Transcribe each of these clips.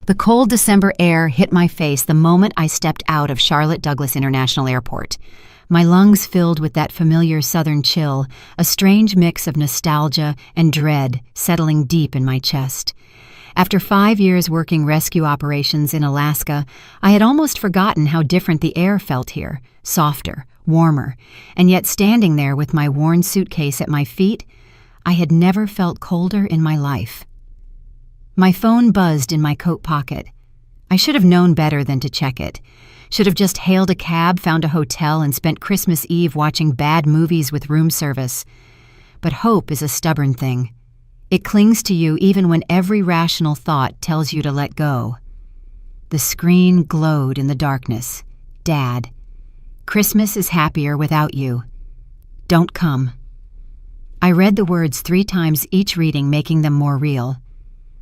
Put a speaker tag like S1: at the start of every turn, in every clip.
S1: The cold December air hit my face the moment I stepped out of Charlotte Douglas International Airport. My lungs filled with that familiar southern chill, a strange mix of nostalgia and dread settling deep in my chest. After 5 years working rescue operations in Alaska, I had almost forgotten how different the air felt here, softer, warmer, and yet standing there with my worn suitcase at my feet, I had never felt colder in my life. My phone buzzed in my coat pocket. I should have known better than to check it. Should have just hailed a cab, found a hotel, and spent Christmas Eve watching bad movies with room service. But hope is a stubborn thing. It clings to you even when every rational thought tells you to let go. The screen glowed in the darkness. Dad, Christmas is happier without you. Don't come. I read the words 3 times, each reading making them more real.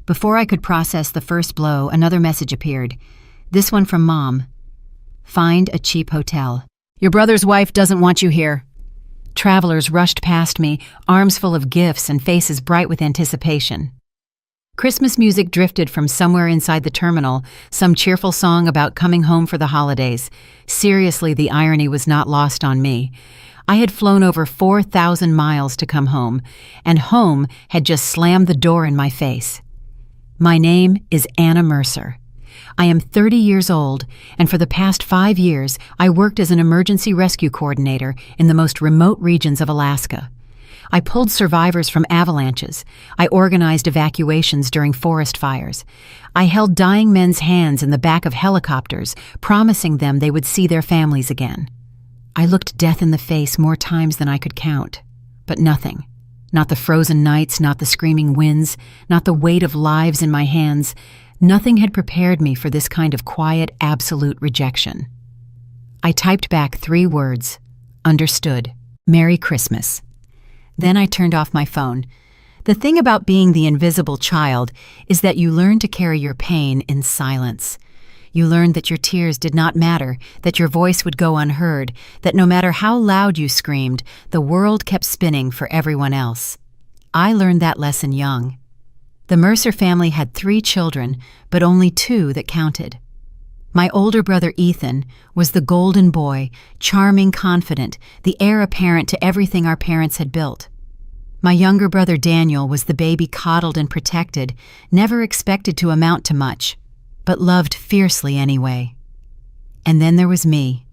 S1: Before I could process the first blow, another message appeared. This one from Mom. Find a cheap hotel. Your brother's wife doesn't want you here. Travelers rushed past me, arms full of gifts and faces bright with anticipation. Christmas music drifted from somewhere inside the terminal, some cheerful song about coming home for the holidays. Seriously, the irony was not lost on me. I had flown over 4,000 miles to come home, and home had just slammed the door in my face. My name is Anna Mercer. I am 30 years old, and for the past 5 years, I worked as an emergency rescue coordinator in the most remote regions of Alaska. I pulled survivors from avalanches. I organized evacuations during forest fires. I held dying men's hands in the back of helicopters, promising them they would see their families again. I looked death in the face more times than I could count, but nothing. Not the frozen nights, not the screaming winds, not the weight of lives in my hands. Nothing had prepared me for this kind of quiet, absolute rejection. I typed back 3 words. Understood. Merry Christmas. Then I turned off my phone. The thing about being the invisible child is that you learn to carry your pain in silence. You learned that your tears did not matter, that your voice would go unheard, that no matter how loud you screamed, the world kept spinning for everyone else. I learned that lesson young. The Mercer family had 3 children, but only 2 that counted. My older brother Ethan was the golden boy, charming, confident, the heir apparent to everything our parents had built. My younger brother Daniel was the baby coddled and protected, never expected to amount to much, but loved fiercely anyway. And then there was me,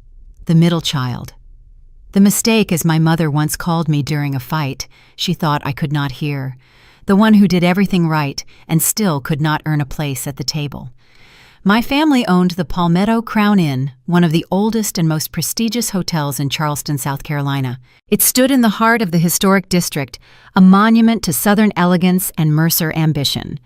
S1: the middle child. The mistake, as my mother once called me during a fight, she thought I could not hear. The one who did everything right and still could not earn a place at the table. My family owned the Palmetto Crown Inn, one of the oldest and most prestigious hotels in Charleston, South Carolina. It stood in the heart of the historic district, a monument to Southern elegance and Mercer ambition.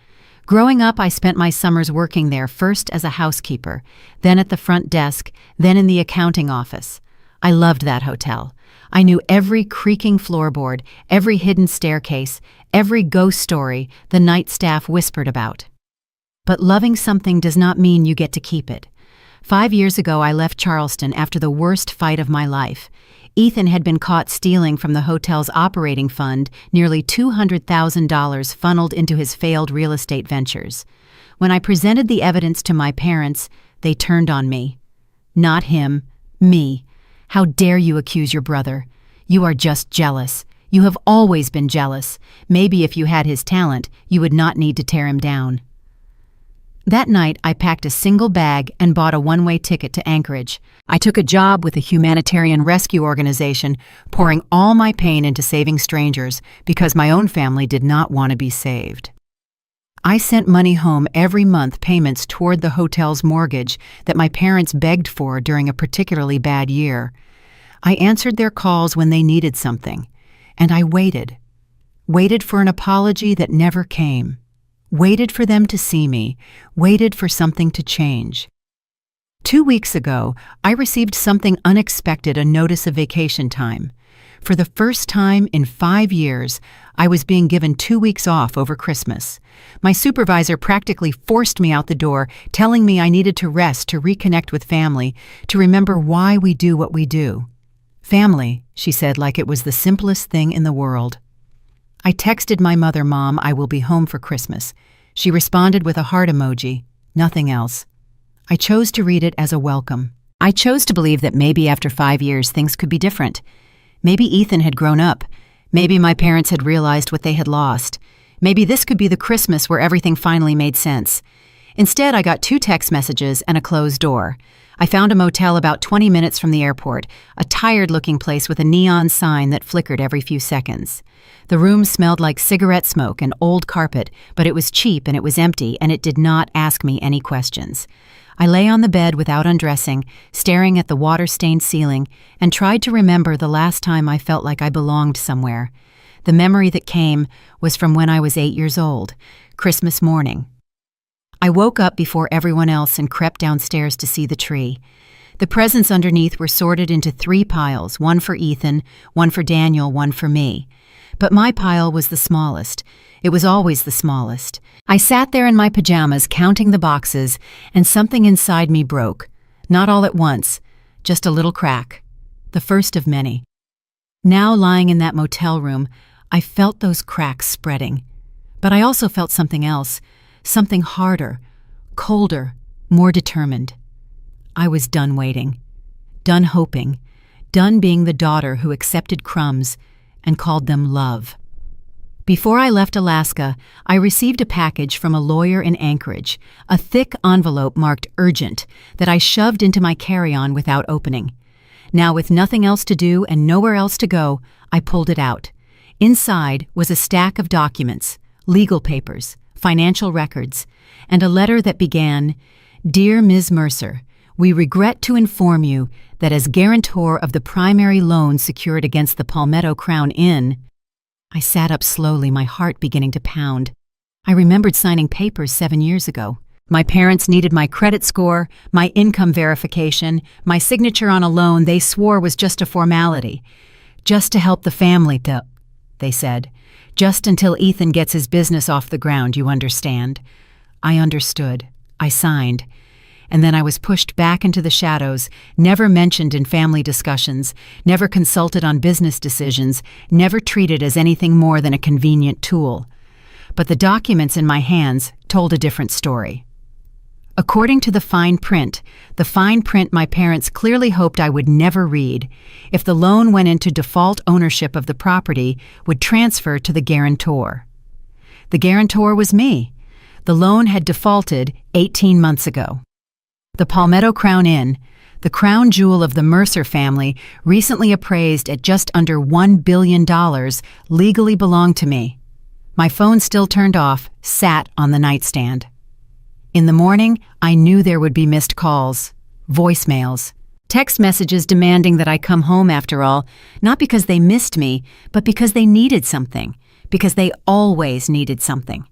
S1: Growing up, I spent my summers working there, first as a housekeeper, then at the front desk, then in the accounting office. I loved that hotel. I knew every creaking floorboard, every hidden staircase, every ghost story the night staff whispered about. But loving something does not mean you get to keep it. 5 years ago, I left Charleston after the worst fight of my life. Ethan had been caught stealing from the hotel's operating fund nearly $200,000 funneled into his failed real estate ventures. When I presented the evidence to my parents, they turned on me. Not him, me. How dare you accuse your brother? You are just jealous. You have always been jealous. Maybe if you had his talent, you would not need to tear him down. That night, I packed a single bag and bought a one-way ticket to Anchorage. I took a job with a humanitarian rescue organization, pouring all my pain into saving strangers because my own family did not want to be saved. I sent money home every month, payments toward the hotel's mortgage that my parents begged for during a particularly bad year. I answered their calls when they needed something, and I waited. Waited for an apology that never came. Waited for them to see me, waited for something to change. 2 weeks ago, I received something unexpected, a notice of vacation time. For the first time in 5 years, I was being given 2 weeks off over Christmas. My supervisor practically forced me out the door, telling me I needed to rest, to reconnect with family, to remember why we do what we do. Family, she said, like it was the simplest thing in the world. I texted my mother, "Mom, I will be home for Christmas." She responded with a heart emoji. nothing else. I chose to read it as a welcome. I chose to believe that maybe after 5 years things could be different. Maybe Ethan had grown up. Maybe my parents had realized what they had lost. Maybe this could be the Christmas where everything finally made sense. Instead, I got 2 text messages and a closed door. I found a motel about 20 minutes from the airport, a tired-looking place with a neon sign that flickered every few seconds. The room smelled like cigarette smoke and old carpet, but it was cheap and it was empty, and it did not ask me any questions. I lay on the bed without undressing, staring at the water-stained ceiling, and tried to remember the last time I felt like I belonged somewhere. The memory that came was from when I was 8 years old, Christmas morning. I woke up before everyone else and crept downstairs to see the tree. The presents underneath were sorted into 3 piles, one for Ethan, one for Daniel, one for me. But my pile was the smallest. It was always the smallest. I sat there in my pajamas counting the boxes, and something inside me broke. Not all at once, just a little crack. The first of many. Now lying in that motel room, I felt those cracks spreading. But I also felt something else, something harder, colder, more determined. I was done waiting, done hoping, done being the daughter who accepted crumbs and called them love. Before I left Alaska, I received a package from a lawyer in Anchorage, a thick envelope marked urgent that I shoved into my carry-on without opening. Now, with nothing else to do and nowhere else to go, I pulled it out. Inside was a stack of documents, legal papers, financial records, and a letter that began, "Dear Ms. Mercer, we regret to inform you that as guarantor of the primary loan secured against the Palmetto Crown Inn." I sat up slowly, my heart beginning to pound. I remembered signing papers 7 years ago. My parents needed my credit score, my income verification, my signature on a loan they swore was just a formality. Just to help the family, they said. Just until Ethan gets his business off the ground, you understand. I understood. I signed. And then I was pushed back into the shadows, never mentioned in family discussions, never consulted on business decisions, never treated as anything more than a convenient tool. But the documents in my hands told a different story. According to the fine print my parents clearly hoped I would never read, if the loan went into default, ownership of the property would transfer to the guarantor. The guarantor was me. The loan had defaulted 18 months ago. The Palmetto Crown Inn, the crown jewel of the Mercer family, recently appraised at just under $1 billion, legally belonged to me. My phone, still turned off, sat on the nightstand. In the morning, I knew there would be missed calls, voicemails, text messages demanding that I come home after all, not because they missed me, but because they needed something, because they always needed something.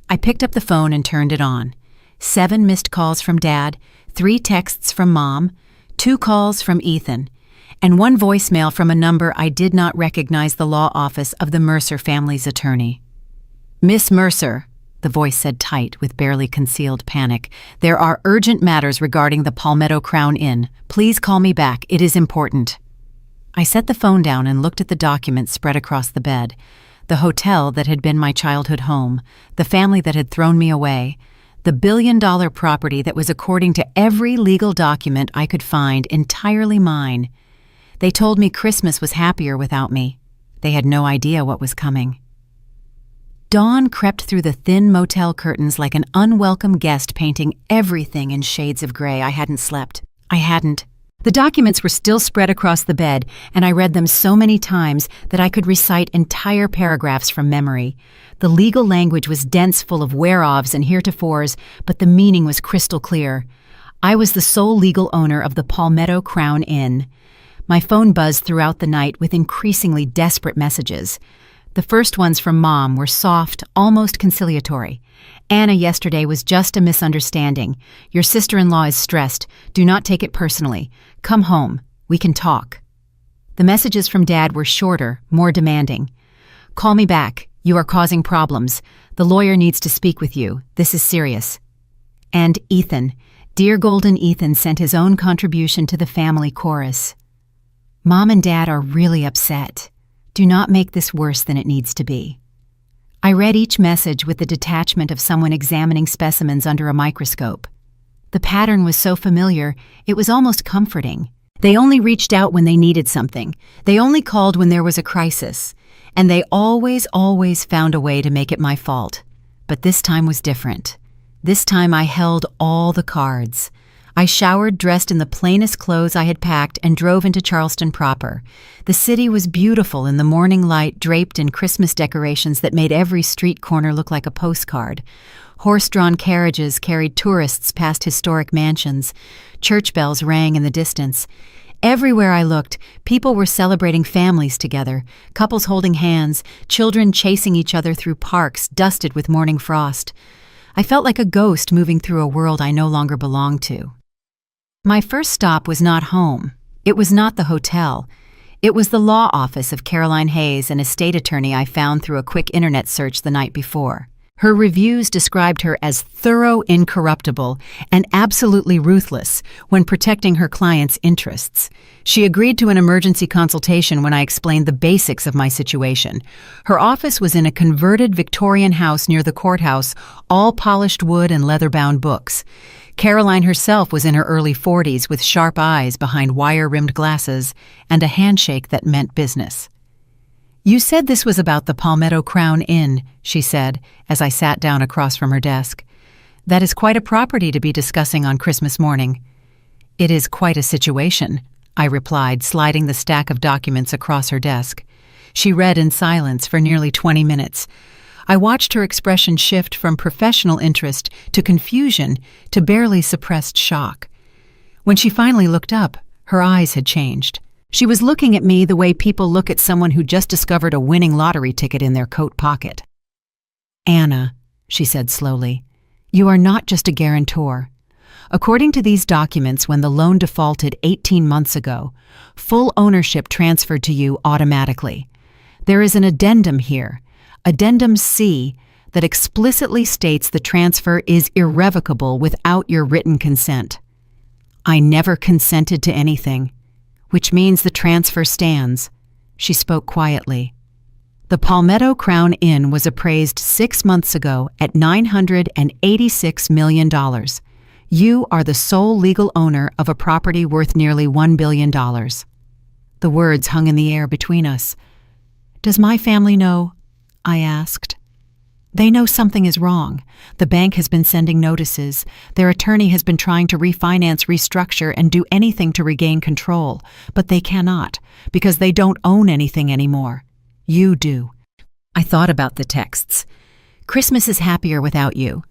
S1: I picked up the phone and turned it on. 7 missed calls from Dad, 3 texts from Mom, 2 calls from Ethan, and 1 voicemail from a number I did not recognize, the law office of the Mercer family's attorney. "Miss Mercer," the voice said tight with barely concealed panic, "there are urgent matters regarding the Palmetto Crown Inn. Please call me back. It is important." I set the phone down and looked at the documents spread across the bed. The hotel that had been my childhood home, the family that had thrown me away, the billion-dollar property that was, according to every legal document I could find, entirely mine. They told me Christmas was happier without me. They had no idea what was coming. Dawn crept through the thin motel curtains like an unwelcome guest, painting everything in shades of gray. I hadn't slept. I hadn't. The documents were still spread across the bed, and I read them so many times that I could recite entire paragraphs from memory. The legal language was dense, full of whereofs and heretofores, but the meaning was crystal clear. I was the sole legal owner of the Palmetto Crown Inn. My phone buzzed throughout the night with increasingly desperate messages. The first ones from Mom were soft, almost conciliatory. "Anna, yesterday was just a misunderstanding. Your sister-in-law is stressed. Do not take it personally. Come home. We can talk." The messages from Dad were shorter, more demanding. "Call me back. You are causing problems. The lawyer needs to speak with you. This is serious." And Ethan, dear golden Ethan, sent his own contribution to the family chorus. "Mom and Dad are really upset. Do not make this worse than it needs to be." I read each message with the detachment of someone examining specimens under a microscope. The pattern was so familiar, it was almost comforting. They only reached out when they needed something. They only called when there was a crisis. And they always found a way to make it my fault. But this time was different. This time I held all the cards. I showered dressed in the plainest clothes I had packed and drove into Charleston proper. The city was beautiful in the morning light, draped in Christmas decorations that made every street corner look like a postcard. Horse-drawn carriages carried tourists past historic mansions. Church bells rang in the distance. Everywhere I looked, people were celebrating families together, couples holding hands, children chasing each other through parks dusted with morning frost. I felt like a ghost moving through a world I no longer belonged to. My first stop was not home. It was not the hotel. It was the law office of Caroline Hayes, an estate attorney I found through a quick internet search the night before. Her reviews described her as thorough, incorruptible, and absolutely ruthless when protecting her clients' interests. She agreed to an emergency consultation when I explained the basics of my situation. Her office was in a converted Victorian house near the courthouse, all polished wood and leather-bound books. Caroline herself was in her early 40s with sharp eyes behind wire-rimmed glasses and a handshake that meant business. "You said this was about the Palmetto Crown Inn," she said, as I sat down across from her desk. "That is quite a property to be discussing on Christmas morning." "It is quite a situation," I replied, sliding the stack of documents across her desk. She read in silence for nearly 20 minutes. I watched her expression shift from professional interest to confusion to barely suppressed shock. When she finally looked up, her eyes had changed. She was looking at me the way people look at someone who just discovered a winning lottery ticket in their coat pocket. "Anna," she said slowly, "you are not just a guarantor. According to these documents, when the loan defaulted 18 months ago, full ownership transferred to you automatically. There is an addendum here, Addendum C, that explicitly states the transfer is irrevocable without your written consent. I never consented to anything, which means the transfer stands." She spoke quietly. "The Palmetto Crown Inn was appraised 6 months ago at $986 million. You are the sole legal owner of a property worth nearly $1 billion. The words hung in the air between us. "Does my family know?" I asked. "They know something is wrong. The bank has been sending notices. Their attorney has been trying to refinance, restructure, and do anything to regain control. But they cannot, because they don't own anything anymore. You do." I thought about the texts. "Christmas is happier without you.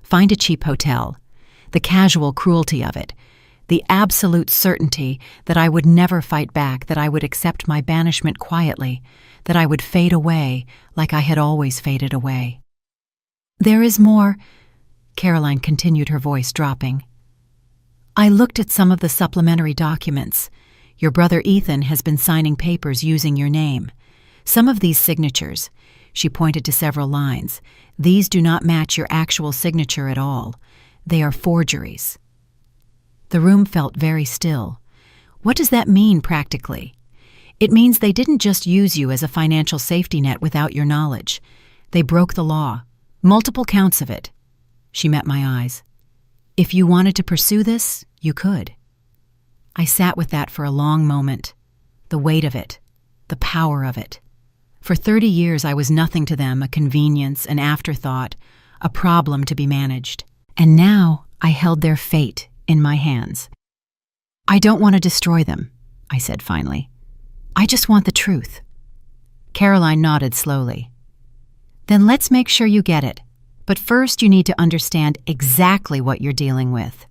S1: Find a cheap hotel." The casual cruelty of it. The absolute certainty that I would never fight back, that I would accept my banishment quietly, that I would fade away like I had always faded away. "There is more," Caroline continued, her voice dropping. "I looked at some of the supplementary documents. Your brother Ethan has been signing papers using your name. Some of these signatures," she pointed to several lines, "these do not match your actual signature at all. They are forgeries." The room felt very still. What does that mean practically? It means they didn't just use you as a financial safety net without your knowledge. They broke the law. Multiple counts of it. She met my eyes. "If you wanted to pursue this, you could." I sat with that for a long moment. The weight of it. The power of it. For 30 years I was nothing to them, a convenience, an afterthought, a problem to be managed. And now I held their fate in my hands. "I don't want to destroy them," I said finally. "I just want the truth." Caroline nodded slowly. "Then let's make sure you get it. But first you need to understand exactly what you're dealing with."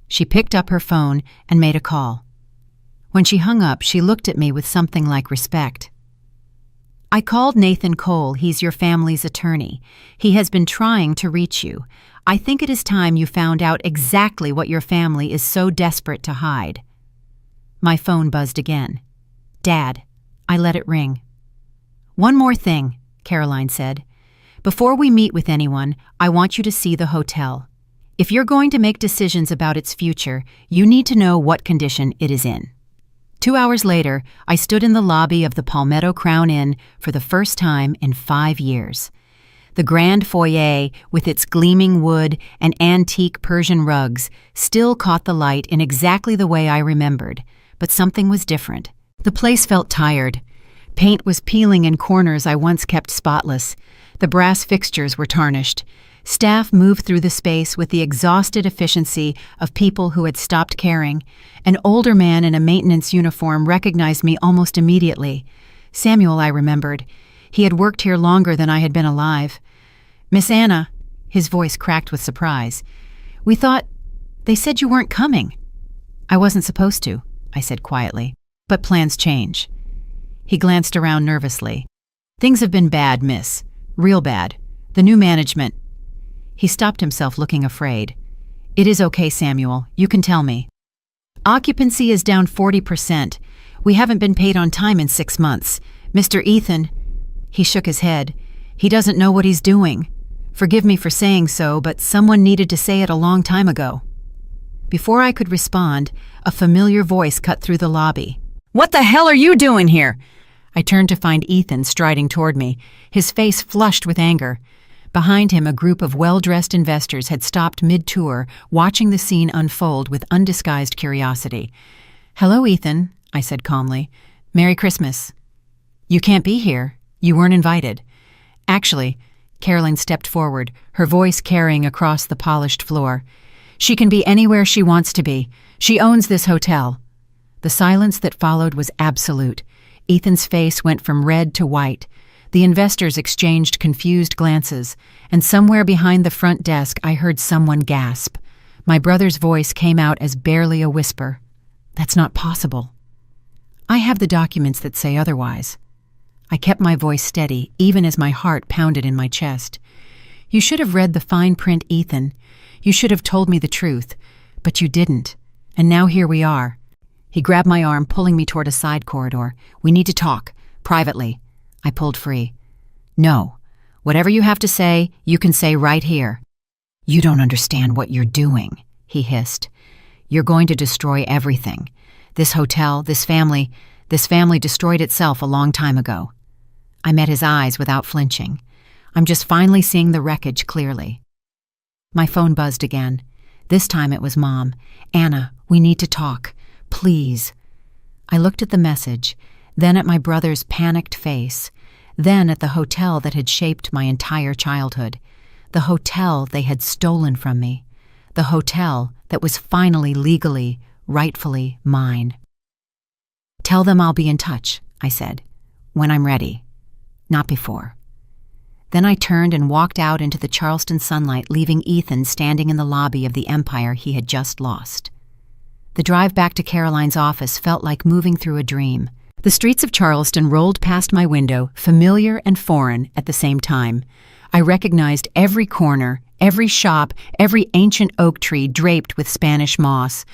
S1: She picked up her phone and made a call. When she hung up, she looked at me with something like respect. "I called Nathan Cole. He's your family's attorney. He has been trying to reach you. I think it is time you found out exactly what your family is so desperate to hide." My phone buzzed again. "Dad." I let it ring. "One more thing," Caroline said. "Before we meet with anyone, I want you to see the hotel. If you're going to make decisions about its future, you need to know what condition it is in." 2 hours later, I stood in the lobby of the Palmetto Crown Inn for the first time in 5 years. The grand foyer, with its gleaming wood and antique Persian rugs, still caught the light in exactly the way I remembered, but something was different. The place felt tired. Paint was peeling in corners I once kept spotless. The brass fixtures were tarnished. Staff moved through the space with the exhausted efficiency of people who had stopped caring. An older man in a maintenance uniform recognized me almost immediately. Samuel, I remembered. He had worked here longer than I had been alive. "Miss Anna," his voice cracked with surprise. They said you weren't coming." "I wasn't supposed to," I said quietly. "But plans change." He glanced around nervously. "Things have been bad, miss. Real bad. The new management—" He stopped himself, looking afraid. "It is okay, Samuel. You can tell me." "Occupancy is down 40%. We haven't been paid on time in 6 months. Mr. Ethan—" He shook his head. "He doesn't know what he's doing. Forgive me for saying so, but someone needed to say it a long time ago." Before I could respond, a familiar voice cut through the lobby. "What the hell are you doing here?" I turned to find Ethan striding toward me, his face flushed with anger. Behind him, a group of well-dressed investors had stopped mid-tour, watching the scene unfold with undisguised curiosity. "Hello, Ethan," I said calmly. "Merry Christmas." "You can't be here. You weren't invited." "Actually," Caroline stepped forward, her voice carrying across the polished floor. "She can be anywhere she wants to be. She owns this hotel." The silence that followed was absolute. Ethan's face went from red to white. The investors exchanged confused glances, and somewhere behind the front desk I heard someone gasp. My brother's voice came out as barely a whisper. "That's not possible." "I have the documents that say otherwise." I kept my voice steady, even as my heart pounded in my chest. "You should have read the fine print, Ethan. You should have told me the truth. But you didn't. And now here we are." He grabbed my arm, pulling me toward a side corridor. "We need to talk. Privately." I pulled free. "No. Whatever you have to say, you can say right here." "You don't understand what you're doing," he hissed. "You're going to destroy everything. This hotel, this family destroyed itself a long time ago." I met his eyes without flinching. "I'm just finally seeing the wreckage clearly." My phone buzzed again. This time it was Mom. "Anna, we need to talk. Please." I looked at the message, then at my brother's panicked face, then at the hotel that had shaped my entire childhood. The hotel they had stolen from me. The hotel that was finally legally, rightfully mine. "Tell them I'll be in touch," I said. "When I'm ready. Not before." Then I turned and walked out into the Charleston sunlight, leaving Ethan standing in the lobby of the empire he had just lost. The drive back to Caroline's office felt like moving through a dream. The streets of Charleston rolled past my window, familiar and foreign at the same time. I recognized every corner, every shop, every ancient oak tree draped with Spanish moss.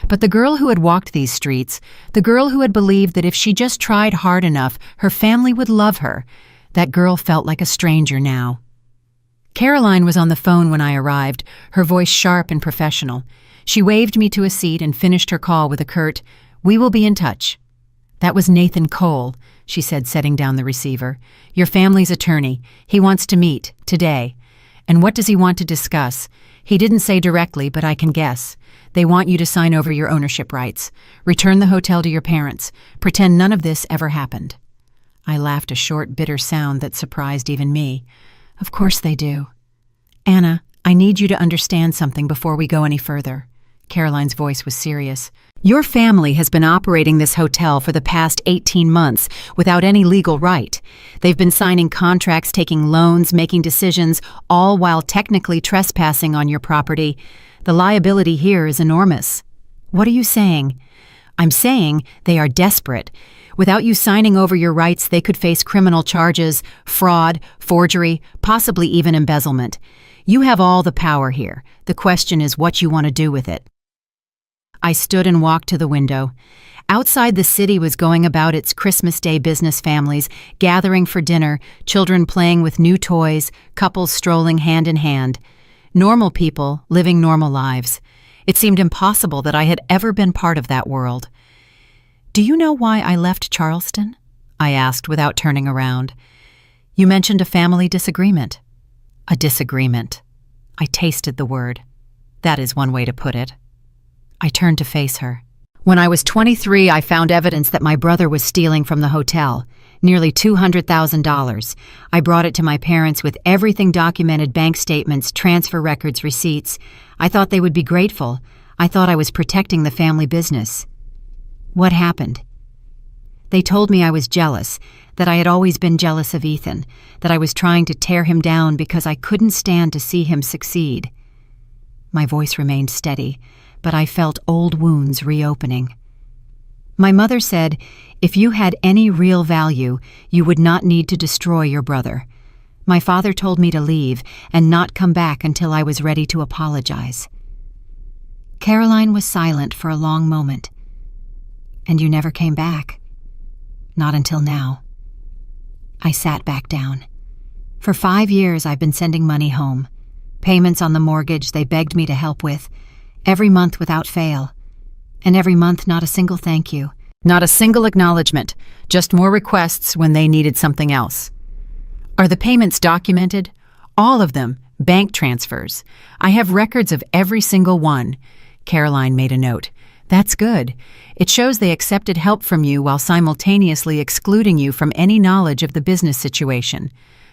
S1: But the girl who had walked these streets, the girl who had believed that if she just tried hard enough, her family would love her, that girl felt like a stranger now. Caroline was on the phone when I arrived, her voice sharp and professional. She waved me to a seat and finished her call with a curt, "We will be in touch." "That was Nathan Cole," she said, setting down the receiver. "Your family's attorney. He wants to meet, today." "And what does he want to discuss?" "He didn't say directly, but I can guess. They want you to sign over your ownership rights. Return the hotel to your parents. Pretend none of this ever happened." I laughed, a short, bitter sound that surprised even me. "Of course they do." "Anna, I need you to understand something before we go any further." Caroline's voice was serious. "Your family has been operating this hotel for the past 18 months without any legal right. They've been signing contracts, taking loans, making decisions, all while technically trespassing on your property. The liability here is enormous." "What are you saying?" "I'm saying they are desperate. Without you signing over your rights, they could face criminal charges, fraud, forgery, possibly even embezzlement. You have all the power here. The question is what you want to do with it." I stood and walked to the window. Outside, the city was going about its Christmas Day business, families gathering for dinner, children playing with new toys, couples strolling hand in hand. Normal people living normal lives. It seemed impossible that I had ever been part of that world. "Do you know why I left Charleston?" I asked without turning around. "You mentioned a family disagreement." A disagreement. I tasted the word. That is one way to put it. I turned to face her. When I was 23, I found evidence that my brother was stealing from the hotel, nearly $200,000. I brought it to my parents with everything documented: bank statements, transfer records, receipts. I thought they would be grateful. I thought I was protecting the family business. What happened? They told me I was jealous, that I had always been jealous of Ethan, that I was trying to tear him down because I couldn't stand to see him succeed. My voice remained steady, but I felt old wounds reopening. My mother said, if you had any real value, you would not need to destroy your brother. My father told me to leave and not come back until I was ready to apologize. Caroline was silent for a long moment. And you never came back? Not until now. I sat back down. For 5 years I've been sending money home. Payments on the mortgage they begged me to help with, every month without fail. And every month not a single thank you. Not a single acknowledgement, just more requests when they needed something else. Are the payments documented? All of them, bank transfers. I have records of every single one. Caroline made a note. That's good. It shows they accepted help from you while simultaneously excluding you from any knowledge of the business situation.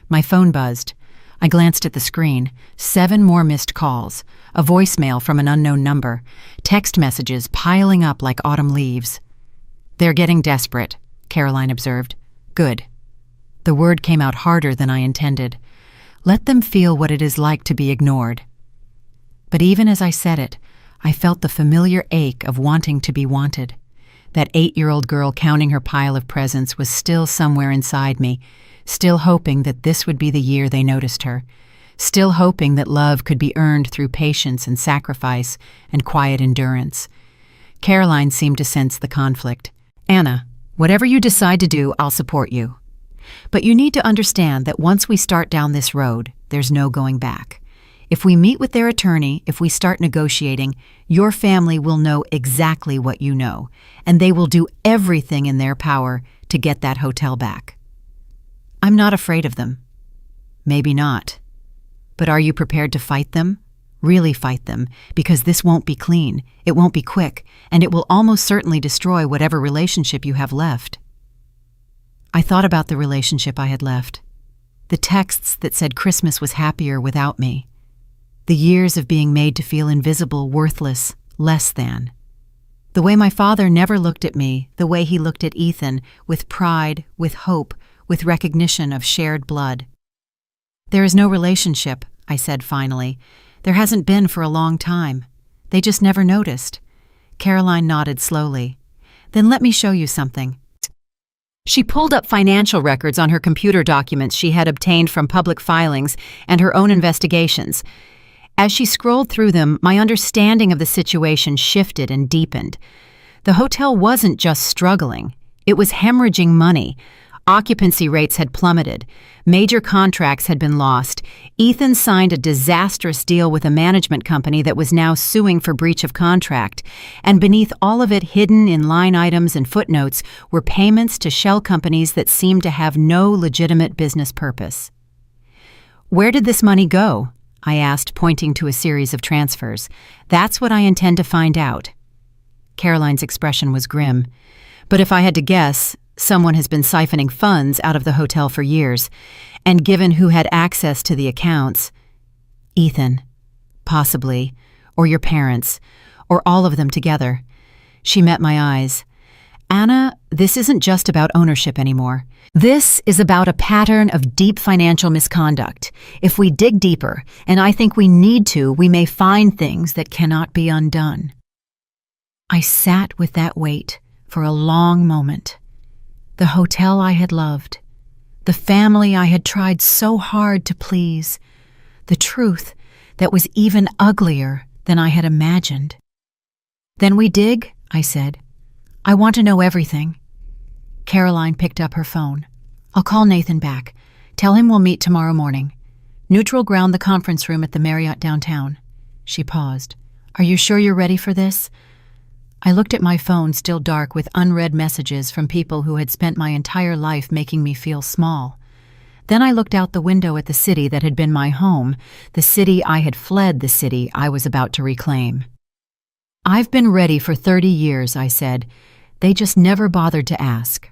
S1: My phone buzzed. I glanced at the screen. 7 more missed calls. A voicemail from an unknown number. Text messages piling up like autumn leaves. They're getting desperate, Caroline observed. Good. The word came out harder than I intended. Let them feel what it is like to be ignored. But even as I said it, I felt the familiar ache of wanting to be wanted. That 8-year-old girl counting her pile of presents was still somewhere inside me, still hoping that this would be the year they noticed her, still hoping that love could be earned through patience and sacrifice and quiet endurance. Caroline seemed to sense the conflict. Anna, whatever you decide to do, I'll support you. But you need to understand that once we start down this road, there's no going back. If we meet with their attorney, if we start negotiating, your family will know exactly what you know, and they will do everything in their power to get that hotel back. I'm not afraid of them. Maybe not. But are you prepared to fight them? Really fight them, because this won't be clean, it won't be quick, and it will almost certainly destroy whatever relationship you have left. I thought about the relationship I had left. The texts that said Christmas was happier without me. The years of being made to feel invisible, worthless, less than. The way my father never looked at me, the way he looked at Ethan, with pride, with hope, with recognition of shared blood. There is no relationship, I said finally. There hasn't been for a long time. They just never noticed. Caroline nodded slowly. Then let me show you something. She pulled up financial records on her computer documents she had obtained from public filings and her own investigations. As she scrolled through them, my understanding of the situation shifted and deepened. The hotel wasn't just struggling. It was hemorrhaging money. Occupancy rates had plummeted. Major contracts had been lost. Ethan signed a disastrous deal with a management company that was now suing for breach of contract. And beneath all of it, hidden in line items and footnotes, were payments to shell companies that seemed to have no legitimate business purpose. Where did this money go? I asked, pointing to a series of transfers. That's what I intend to find out. Caroline's expression was grim. But if I had to guess, someone has been siphoning funds out of the hotel for years, and given who had access to the accounts, Ethan, possibly, or your parents, or all of them together. She met my eyes. Anna, this isn't just about ownership anymore. This is about a pattern of deep financial misconduct. If we dig deeper, and I think we need to, we may find things that cannot be undone. I sat with that weight for a long moment. The hotel I had loved, the family I had tried so hard to please, the truth that was even uglier than I had imagined. Then we dig, I said. I want to know everything. Caroline picked up her phone. I'll call Nathan back. Tell him we'll meet tomorrow morning. Neutral ground, the conference room at the Marriott downtown. She paused. Are you sure you're ready for this? I looked at my phone, still dark with unread messages from people who had spent my entire life making me feel small. Then I looked out the window at the city that had been my home, the city I had fled, the city I was about to reclaim. "I've been ready for 30 years," I said. They just never bothered to ask.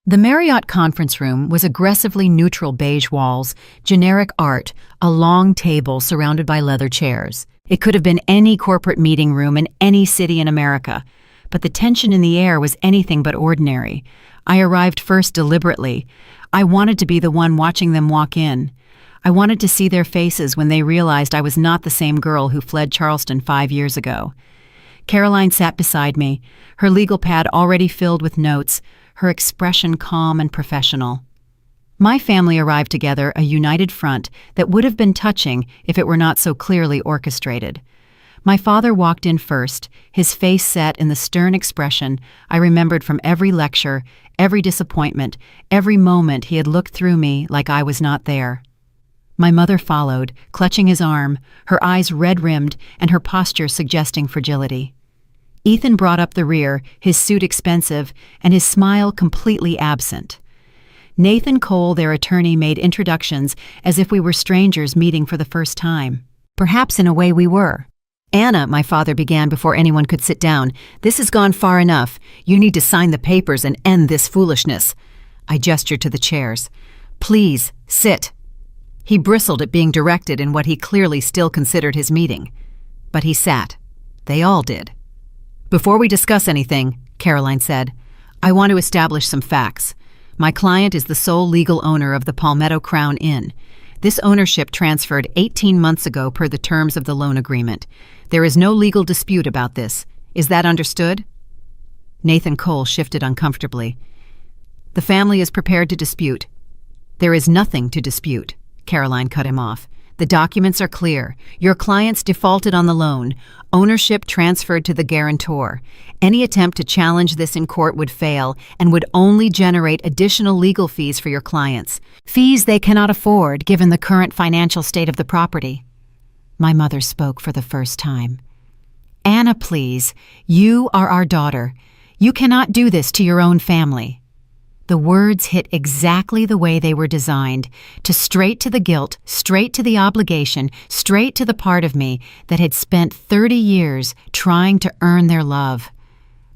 S1: The Marriott conference room was aggressively neutral beige walls, generic art, a long table surrounded by leather chairs. It could have been any corporate meeting room in any city in America, but the tension in the air was anything but ordinary. I arrived first deliberately. I wanted to be the one watching them walk in. I wanted to see their faces when they realized I was not the same girl who fled Charleston 5 years ago. Caroline sat beside me, her legal pad already filled with notes, her expression calm and professional. My family arrived together, a united front that would have been touching if it were not so clearly orchestrated. My father walked in first, his face set in the stern expression I remembered from every lecture, every disappointment, every moment he had looked through me like I was not there. My mother followed, clutching his arm, her eyes red-rimmed and her posture suggesting fragility. Ethan brought up the rear, his suit expensive and his smile completely absent. Nathan Cole, their attorney, made introductions as if we were strangers meeting for the first time. Perhaps in a way we were. "Anna," my father began before anyone could sit down, "this has gone far enough. You need to sign the papers and end this foolishness." I gestured to the chairs. "Please, sit." He bristled at being directed in what he clearly still considered his meeting. But he sat. They all did. "Before we discuss anything," Caroline said, "I want to establish some facts. My client is the sole legal owner of the Palmetto Crown Inn. This ownership transferred 18 months ago per the terms of the loan agreement. There is no legal dispute about this. Is that understood?" Nathan Cole shifted uncomfortably. "The family is prepared to dispute." "There is nothing to dispute," Caroline cut him off. "The documents are clear. Your clients defaulted on the loan. Ownership transferred to the guarantor. Any attempt to challenge this in court would fail and would only generate additional legal fees for your clients. Fees they cannot afford given the current financial state of the property." My mother spoke for the first time. "Anna, please. You are our daughter. You cannot do this to your own family." The words hit exactly the way they were designed, to straight to the guilt, straight to the obligation, straight to the part of me that had spent 30 years trying to earn their love.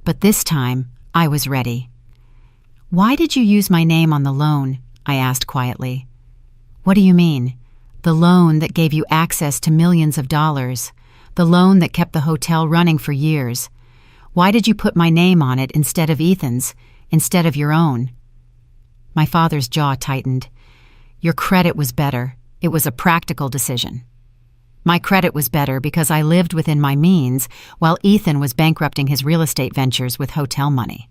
S1: But this time, I was ready. "Why did you use my name on the loan?" I asked quietly. "What do you mean?" "The loan that gave you access to millions of dollars. The loan that kept the hotel running for years. Why did you put my name on it instead of Ethan's, instead of your own?" My father's jaw tightened. "Your credit was better. It was a practical decision." My credit was better because I lived within my means, while Ethan was bankrupting his real estate ventures with hotel money.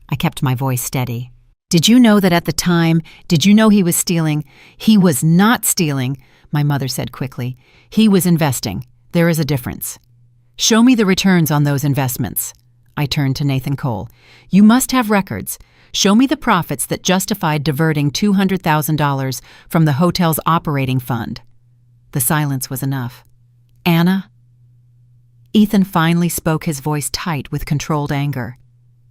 S1: I kept my voice steady. "Did you know that at the time? Did you know he was stealing?" "He was not stealing," my mother said quickly. "He was investing. There is a difference." "Show me the returns on those investments." I turned to Nathan Cole. "You must have records. Show me the profits that justified diverting $200,000 from the hotel's operating fund." The silence was enough. "Anna?" Ethan finally spoke, his voice tight with controlled anger.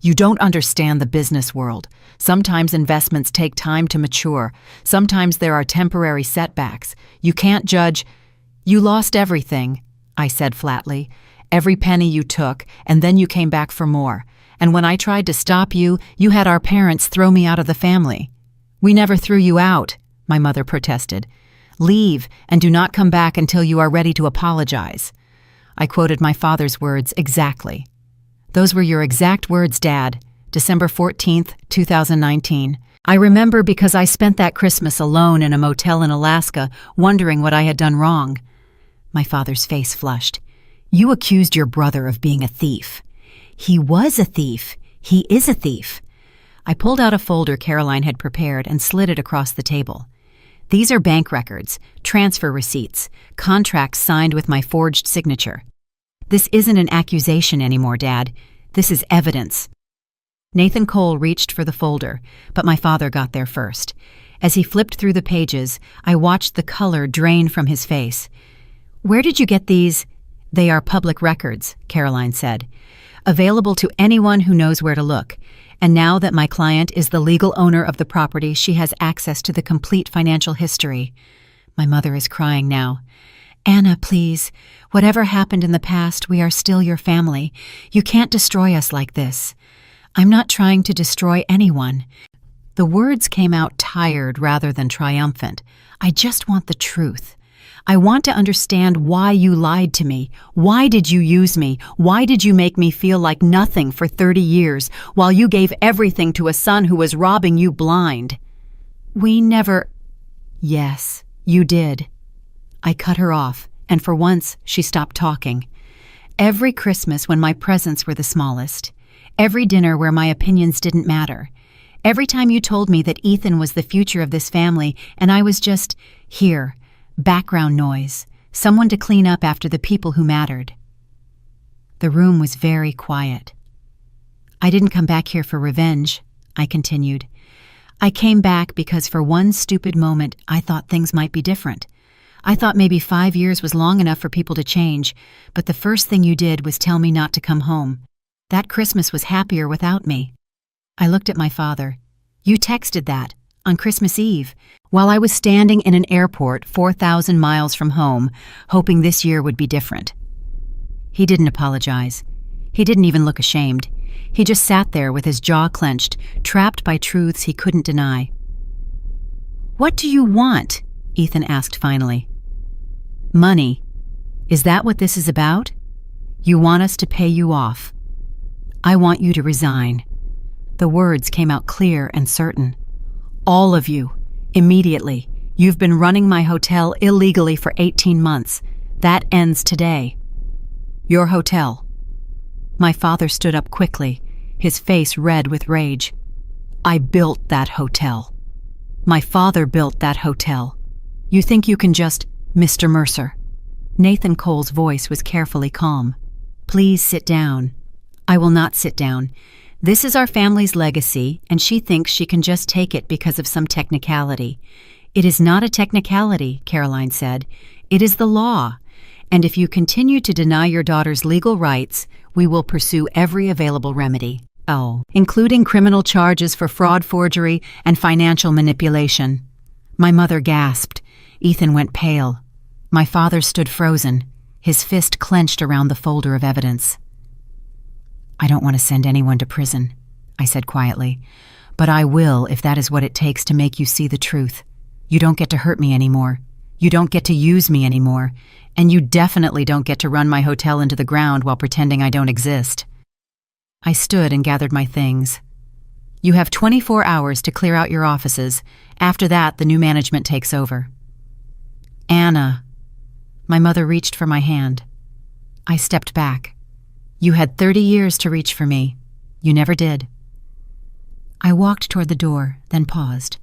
S1: "You don't understand the business world. Sometimes investments take time to mature. Sometimes there are temporary setbacks. You can't judge—" "You lost everything," I said flatly. "Every penny you took, and then you came back for more. And when I tried to stop you, you had our parents throw me out of the family." "We never threw you out," my mother protested. "Leave, and do not come back until you are ready to apologize." I quoted my father's words exactly. "Those were your exact words, Dad. December 14th, 2019. I remember because I spent that Christmas alone in a motel in Alaska, wondering what I had done wrong." My father's face flushed. "You accused your brother of being a thief." "He was a thief. He is a thief." I pulled out a folder Caroline had prepared and slid it across the table. "These are bank records, transfer receipts, contracts signed with my forged signature. This isn't an accusation anymore, Dad. This is evidence." Nathan Cole reached for the folder, but my father got there first. As he flipped through the pages, I watched the color drain from his face. "Where did you get these?" "They are public records," Caroline said. "Available to anyone who knows where to look. And now that my client is the legal owner of the property, she has access to the complete financial history. My mother is crying now. Anna, please. Whatever happened in the past, we are still your family. You can't destroy us like this. I'm not trying to destroy anyone. The words came out tired rather than triumphant. I just want the truth. I want to understand why you lied to me. Why did you use me? Why did you make me feel like nothing for 30 years while you gave everything to a son who was robbing you blind? We never... Yes, you did. I cut her off, and for once she stopped talking. Every Christmas when my presents were the smallest. Every dinner where my opinions didn't matter. Every time you told me that Ethan was the future of this family and I was just here. Background noise, someone to clean up after the people who mattered. The room was very quiet. I didn't come back here for revenge, I continued. I came back because for one stupid moment I thought things might be different. I thought maybe 5 years was long enough for people to change, but the first thing you did was tell me not to come home. That Christmas was happier without me. I looked at my father. You texted that, on Christmas Eve, while I was standing in an airport 4,000 miles from home, hoping this year would be different. He didn't apologize. He didn't even look ashamed. He just sat there with his jaw clenched, trapped by truths he couldn't deny. What do you want? Ethan asked finally. Money. Is that what this is about? You want us to pay you off. I want you to resign. The words came out clear and certain. All of you. Immediately. You've been running my hotel illegally for 18 months. That ends today. Your hotel. My father stood up quickly, his face red with rage. I built that hotel. My father built that hotel. You think you can just... Mr. Mercer. Nathan Cole's voice was carefully calm. Please sit down. I will not sit down. This is our family's legacy, and she thinks she can just take it because of some technicality. It is not a technicality, Caroline said. It is the law. And if you continue to deny your daughter's legal rights, we will pursue every available remedy. Oh, including criminal charges for fraud, forgery, and financial manipulation. My mother gasped. Ethan went pale. My father stood frozen, his fist clenched around the folder of evidence. I don't want to send anyone to prison, I said quietly, but I will if that is what it takes to make you see the truth. You don't get to hurt me anymore. You don't get to use me anymore. And you definitely don't get to run my hotel into the ground while pretending I don't exist. I stood and gathered my things. You have 24 hours to clear out your offices. After that, the new management takes over. Anna. My mother reached for my hand. I stepped back. You had 30 years to reach for me. You never did. I walked toward the door, then paused.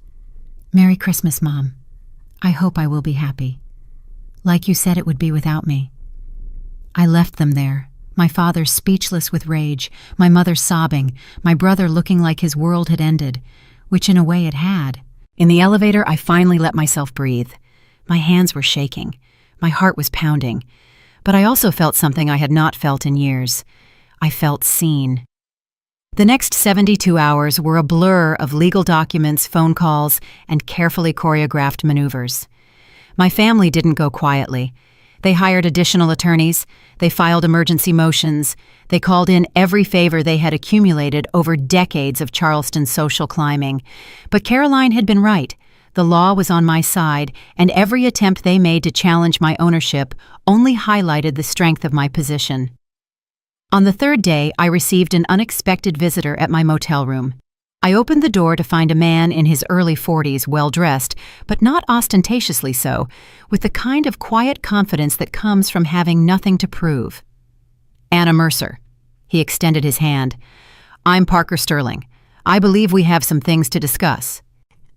S1: Merry Christmas, Mom. I hope I will be happy. Like you said it would be without me. I left them there, my father speechless with rage, my mother sobbing, my brother looking like his world had ended, which in a way it had. In the elevator, I finally let myself breathe. My hands were shaking. My heart was pounding. But I also felt something I had not felt in years. I felt seen. The next 72 hours were a blur of legal documents, phone calls, and carefully choreographed maneuvers. My family didn't go quietly. They hired additional attorneys. They filed emergency motions. They called in every favor they had accumulated over decades of Charleston social climbing. But Caroline had been right. The law was on my side, and every attempt they made to challenge my ownership only highlighted the strength of my position. On the third day, I received an unexpected visitor at my motel room. I opened the door to find a man in his early 40s, well-dressed, but not ostentatiously so, with the kind of quiet confidence that comes from having nothing to prove. Anna Mercer. He extended his hand. I'm Parker Sterling. I believe we have some things to discuss.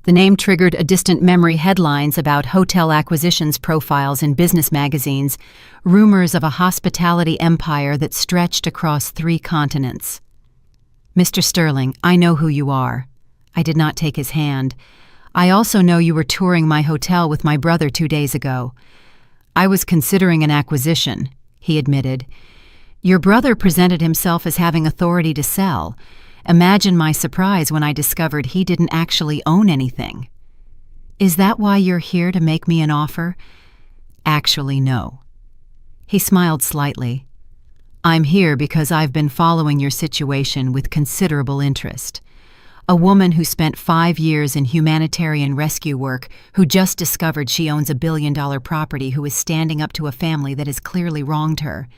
S1: The name triggered a distant memory headlines about hotel acquisitions profiles in business magazines, rumors of a hospitality empire that stretched across 3 continents. Mr. Sterling, I know who you are. I did not take his hand. I also know you were touring my hotel with my brother 2 days ago. I was considering an acquisition, he admitted. Your brother presented himself as having authority to sell, Imagine my surprise when I discovered he didn't actually own anything. "Is that why you're here, to make me an offer?" "Actually, no." He smiled slightly. "I'm here because I've been following your situation with considerable interest. A woman who spent 5 years in humanitarian rescue work, who just discovered she owns a billion-dollar property, who is standing up to a family that has clearly wronged her.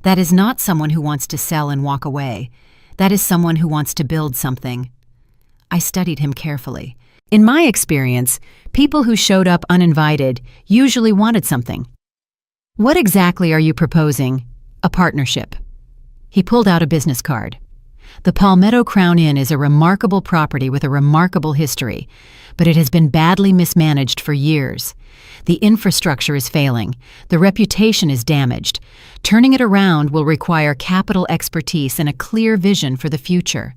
S1: That is not someone who wants to sell and walk away. That is someone who wants to build something." I studied him carefully. In my experience, people who showed up uninvited usually wanted something. "What exactly are you proposing?" "A partnership." He pulled out a business card. "The Palmetto Crown Inn is a remarkable property with a remarkable history, but it has been badly mismanaged for years. The infrastructure is failing. The reputation is damaged. Turning it around will require capital expertise and a clear vision for the future.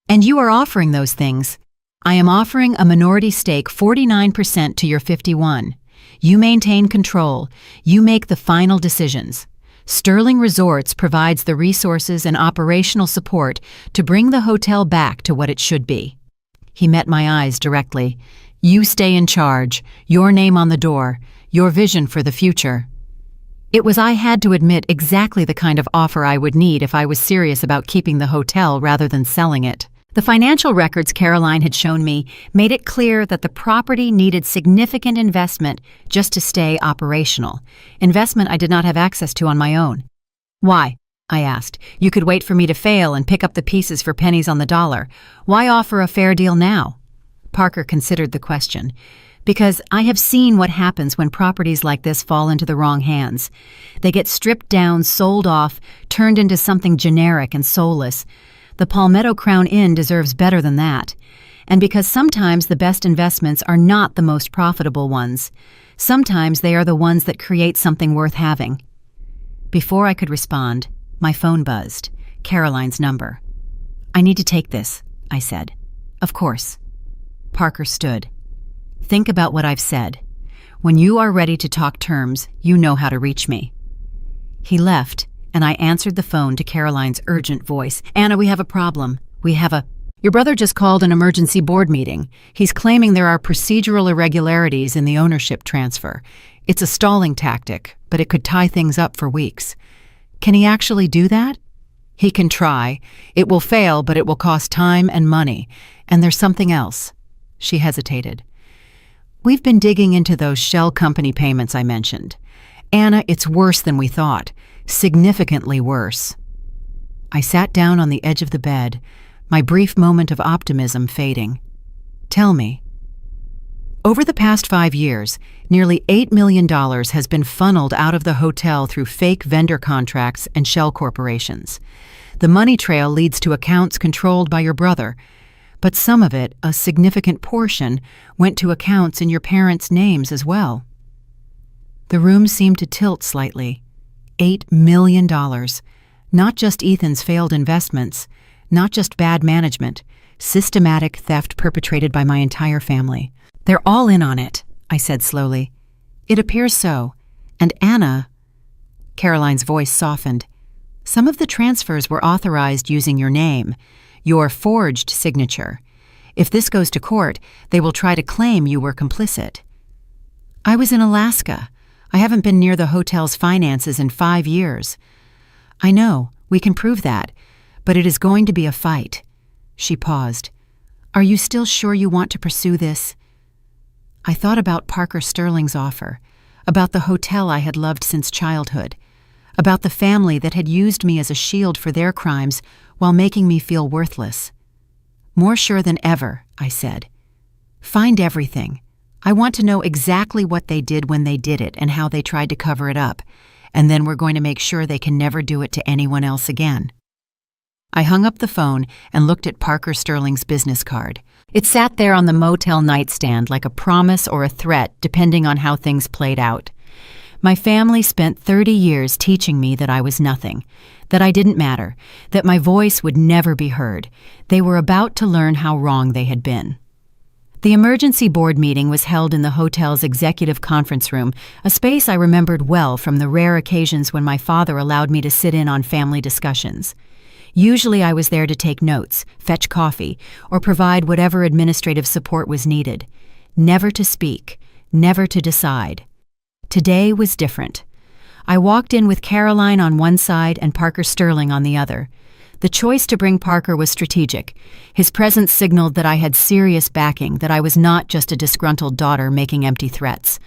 S1: And you are offering those things. I am offering a minority stake, 49% to your 51%. You maintain control. You make the final decisions. Sterling Resorts provides the resources and operational support to bring the hotel back to what it should be." He met my eyes directly. "You stay in charge, your name on the door, your vision for the future." It was, I had to admit, exactly the kind of offer I would need if I was serious about keeping the hotel rather than selling it. The financial records Caroline had shown me made it clear that the property needed significant investment just to stay operational, investment I did not have access to on my own. "Why?" I asked. "You could wait for me to fail and pick up the pieces for pennies on the dollar. Why offer a fair deal now?" Parker considered the question. "Because I have seen what happens when properties like this fall into the wrong hands. They get stripped down, sold off, turned into something generic and soulless. The Palmetto Crown Inn deserves better than that. And because sometimes the best investments are not the most profitable ones. Sometimes they are the ones that create something worth having." Before I could respond, my phone buzzed. Caroline's number. "I need to take this," I said. "Of course." Parker stood. "Think about what I've said. When you are ready to talk terms, you know how to reach me." He left, and I answered the phone to Caroline's urgent voice. "Anna, we have a problem. Your brother just called an emergency board meeting. He's claiming there are procedural irregularities in the ownership transfer. It's a stalling tactic, but it could tie things up for weeks." "Can he actually do that?" "He can try. It will fail, but it will cost time and money. And there's something else." She hesitated. "We've been digging into those shell company payments I mentioned. Anna, it's worse than we thought. Significantly worse." I sat down on the edge of the bed, my brief moment of optimism fading. "Tell me." Over the past 5 years, nearly $8 million has been funneled out of the hotel through fake vendor contracts and shell corporations. The money trail leads to accounts controlled by your brother, but some of it, a significant portion, went to accounts in your parents' names as well. The room seemed to tilt slightly. $8 million. Not just Ethan's failed investments, not just bad management, systematic theft perpetrated by my entire family. "They're all in on it," I said slowly. "It appears so. And Anna—" Caroline's voice softened. "Some of the transfers were authorized using your name, your forged signature. If this goes to court, they will try to claim you were complicit." "I was in Alaska. I haven't been near the hotel's finances in 5 years." "I know, we can prove that, but it is going to be a fight." She paused. "Are you still sure you want to pursue this?" I thought about Parker Sterling's offer, about the hotel I had loved since childhood, about the family that had used me as a shield for their crimes while making me feel worthless. "More sure than ever," I said. "Find everything. I want to know exactly what they did when they did it and how they tried to cover it up, and then we're going to make sure they can never do it to anyone else again." I hung up the phone and looked at Parker Sterling's business card. It sat there on the motel nightstand like a promise or a threat, depending on how things played out. My family spent 30 years teaching me that I was nothing, that I didn't matter, that my voice would never be heard. They were about to learn how wrong they had been. The emergency board meeting was held in the hotel's executive conference room, a space I remembered well from the rare occasions when my father allowed me to sit in on family discussions. Usually I was there to take notes, fetch coffee, or provide whatever administrative support was needed. Never to speak, never to decide. Today was different. I walked in with Caroline on one side and Parker Sterling on the other. The choice to bring Parker was strategic. His presence signaled that I had serious backing, that I was not just a disgruntled daughter making empty threats.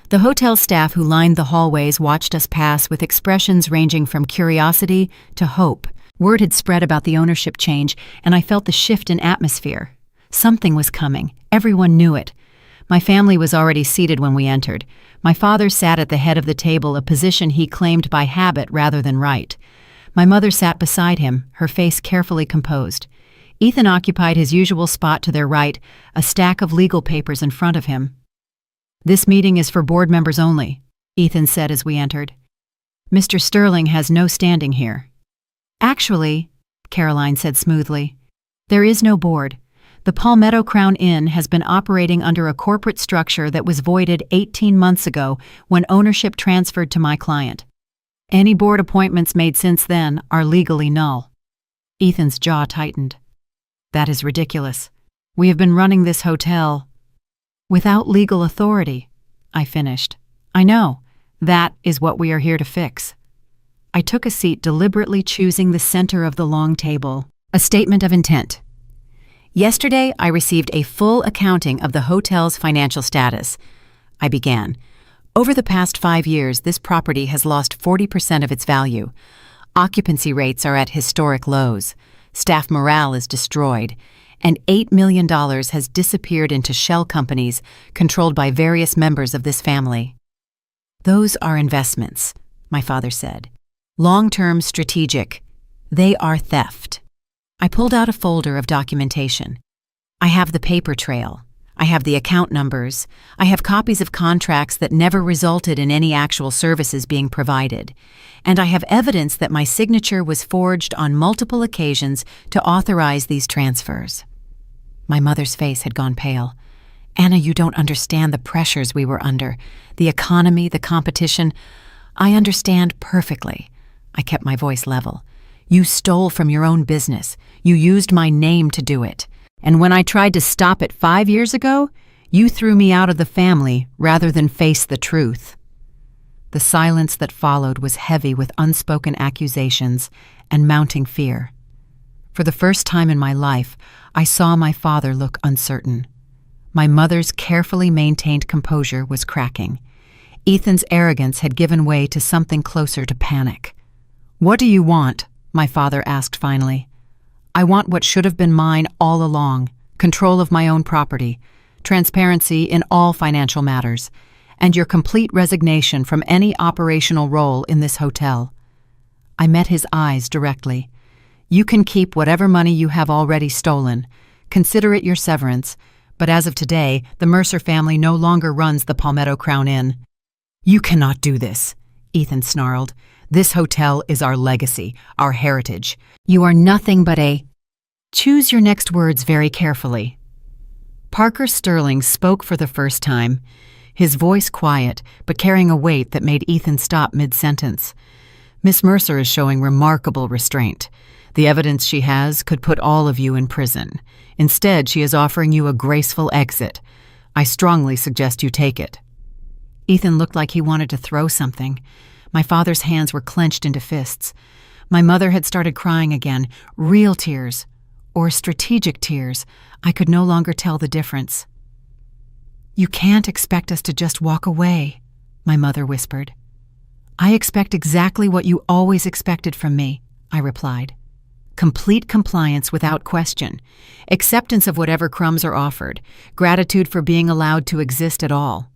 S1: The hotel staff who lined the hallways watched us pass with expressions ranging from curiosity to hope. Word had spread about the ownership change, and I felt the shift in atmosphere. Something was coming. Everyone knew it. My family was already seated when we entered. My father sat at the head of the table, a position he claimed by habit rather than right. My mother sat beside him, her face carefully composed. Ethan occupied his usual spot to their right, a stack of legal papers in front of him. "This meeting is for board members only," Ethan said as we entered. "Mr. Sterling has no standing here." "Actually," Caroline said smoothly, "there is no board. The Palmetto Crown Inn has been operating under a corporate structure that was voided 18 months ago when ownership transferred to my client. Any board appointments made since then are legally null." Ethan's jaw tightened. "That is ridiculous. We have been running this hotel without legal authority," I finished. "I know. That is what we are here to fix." I took a seat, deliberately choosing the center of the long table. A statement of intent. "Yesterday, I received a full accounting of the hotel's financial status." I began. "Over the past 5 years, this property has lost 40% of its value. Occupancy rates are at historic lows. Staff morale is destroyed. And $8 million has disappeared into shell companies controlled by various members of this family." "Those are investments," my father said. "Long-term strategic. They are theft." I pulled out a folder of documentation. I have the paper trail. I have the account numbers. I have copies of contracts that never resulted in any actual services being provided. And I have evidence that my signature was forged on multiple occasions to authorize these transfers. My mother's face had gone pale. "Anna, you don't understand the pressures we were under. The economy, the competition. I understand perfectly." I kept my voice level. "You stole from your own business. You used my name to do it. And when I tried to stop it 5 years ago, you threw me out of the family rather than face the truth." The silence that followed was heavy with unspoken accusations and mounting fear. For the first time in my life, I saw my father look uncertain. My mother's carefully maintained composure was cracking. Ethan's arrogance had given way to something closer to panic. "What do you want?" my father asked finally. "I want what should have been mine all along, control of my own property, transparency in all financial matters, and your complete resignation from any operational role in this hotel." I met his eyes directly. "You can keep whatever money you have already stolen. Consider it your severance, but as of today, the Mercer family no longer runs the Palmetto Crown Inn." "You cannot do this," Ethan snarled. "This hotel is our legacy, our heritage. You are nothing but a—" Choose your next words very carefully. Parker Sterling spoke for the first time, his voice quiet, but carrying a weight that made Ethan stop mid-sentence. "Miss Mercer is showing remarkable restraint. The evidence she has could put all of you in prison. Instead, she is offering you a graceful exit. I strongly suggest you take it." Ethan looked like he wanted to throw something. My father's hands were clenched into fists. My mother had started crying again, real tears, or strategic tears. I could no longer tell the difference. "You can't expect us to just walk away," my mother whispered. "I expect exactly what you always expected from me," I replied. "Complete compliance without question, acceptance of whatever crumbs are offered, gratitude for being allowed to exist at all."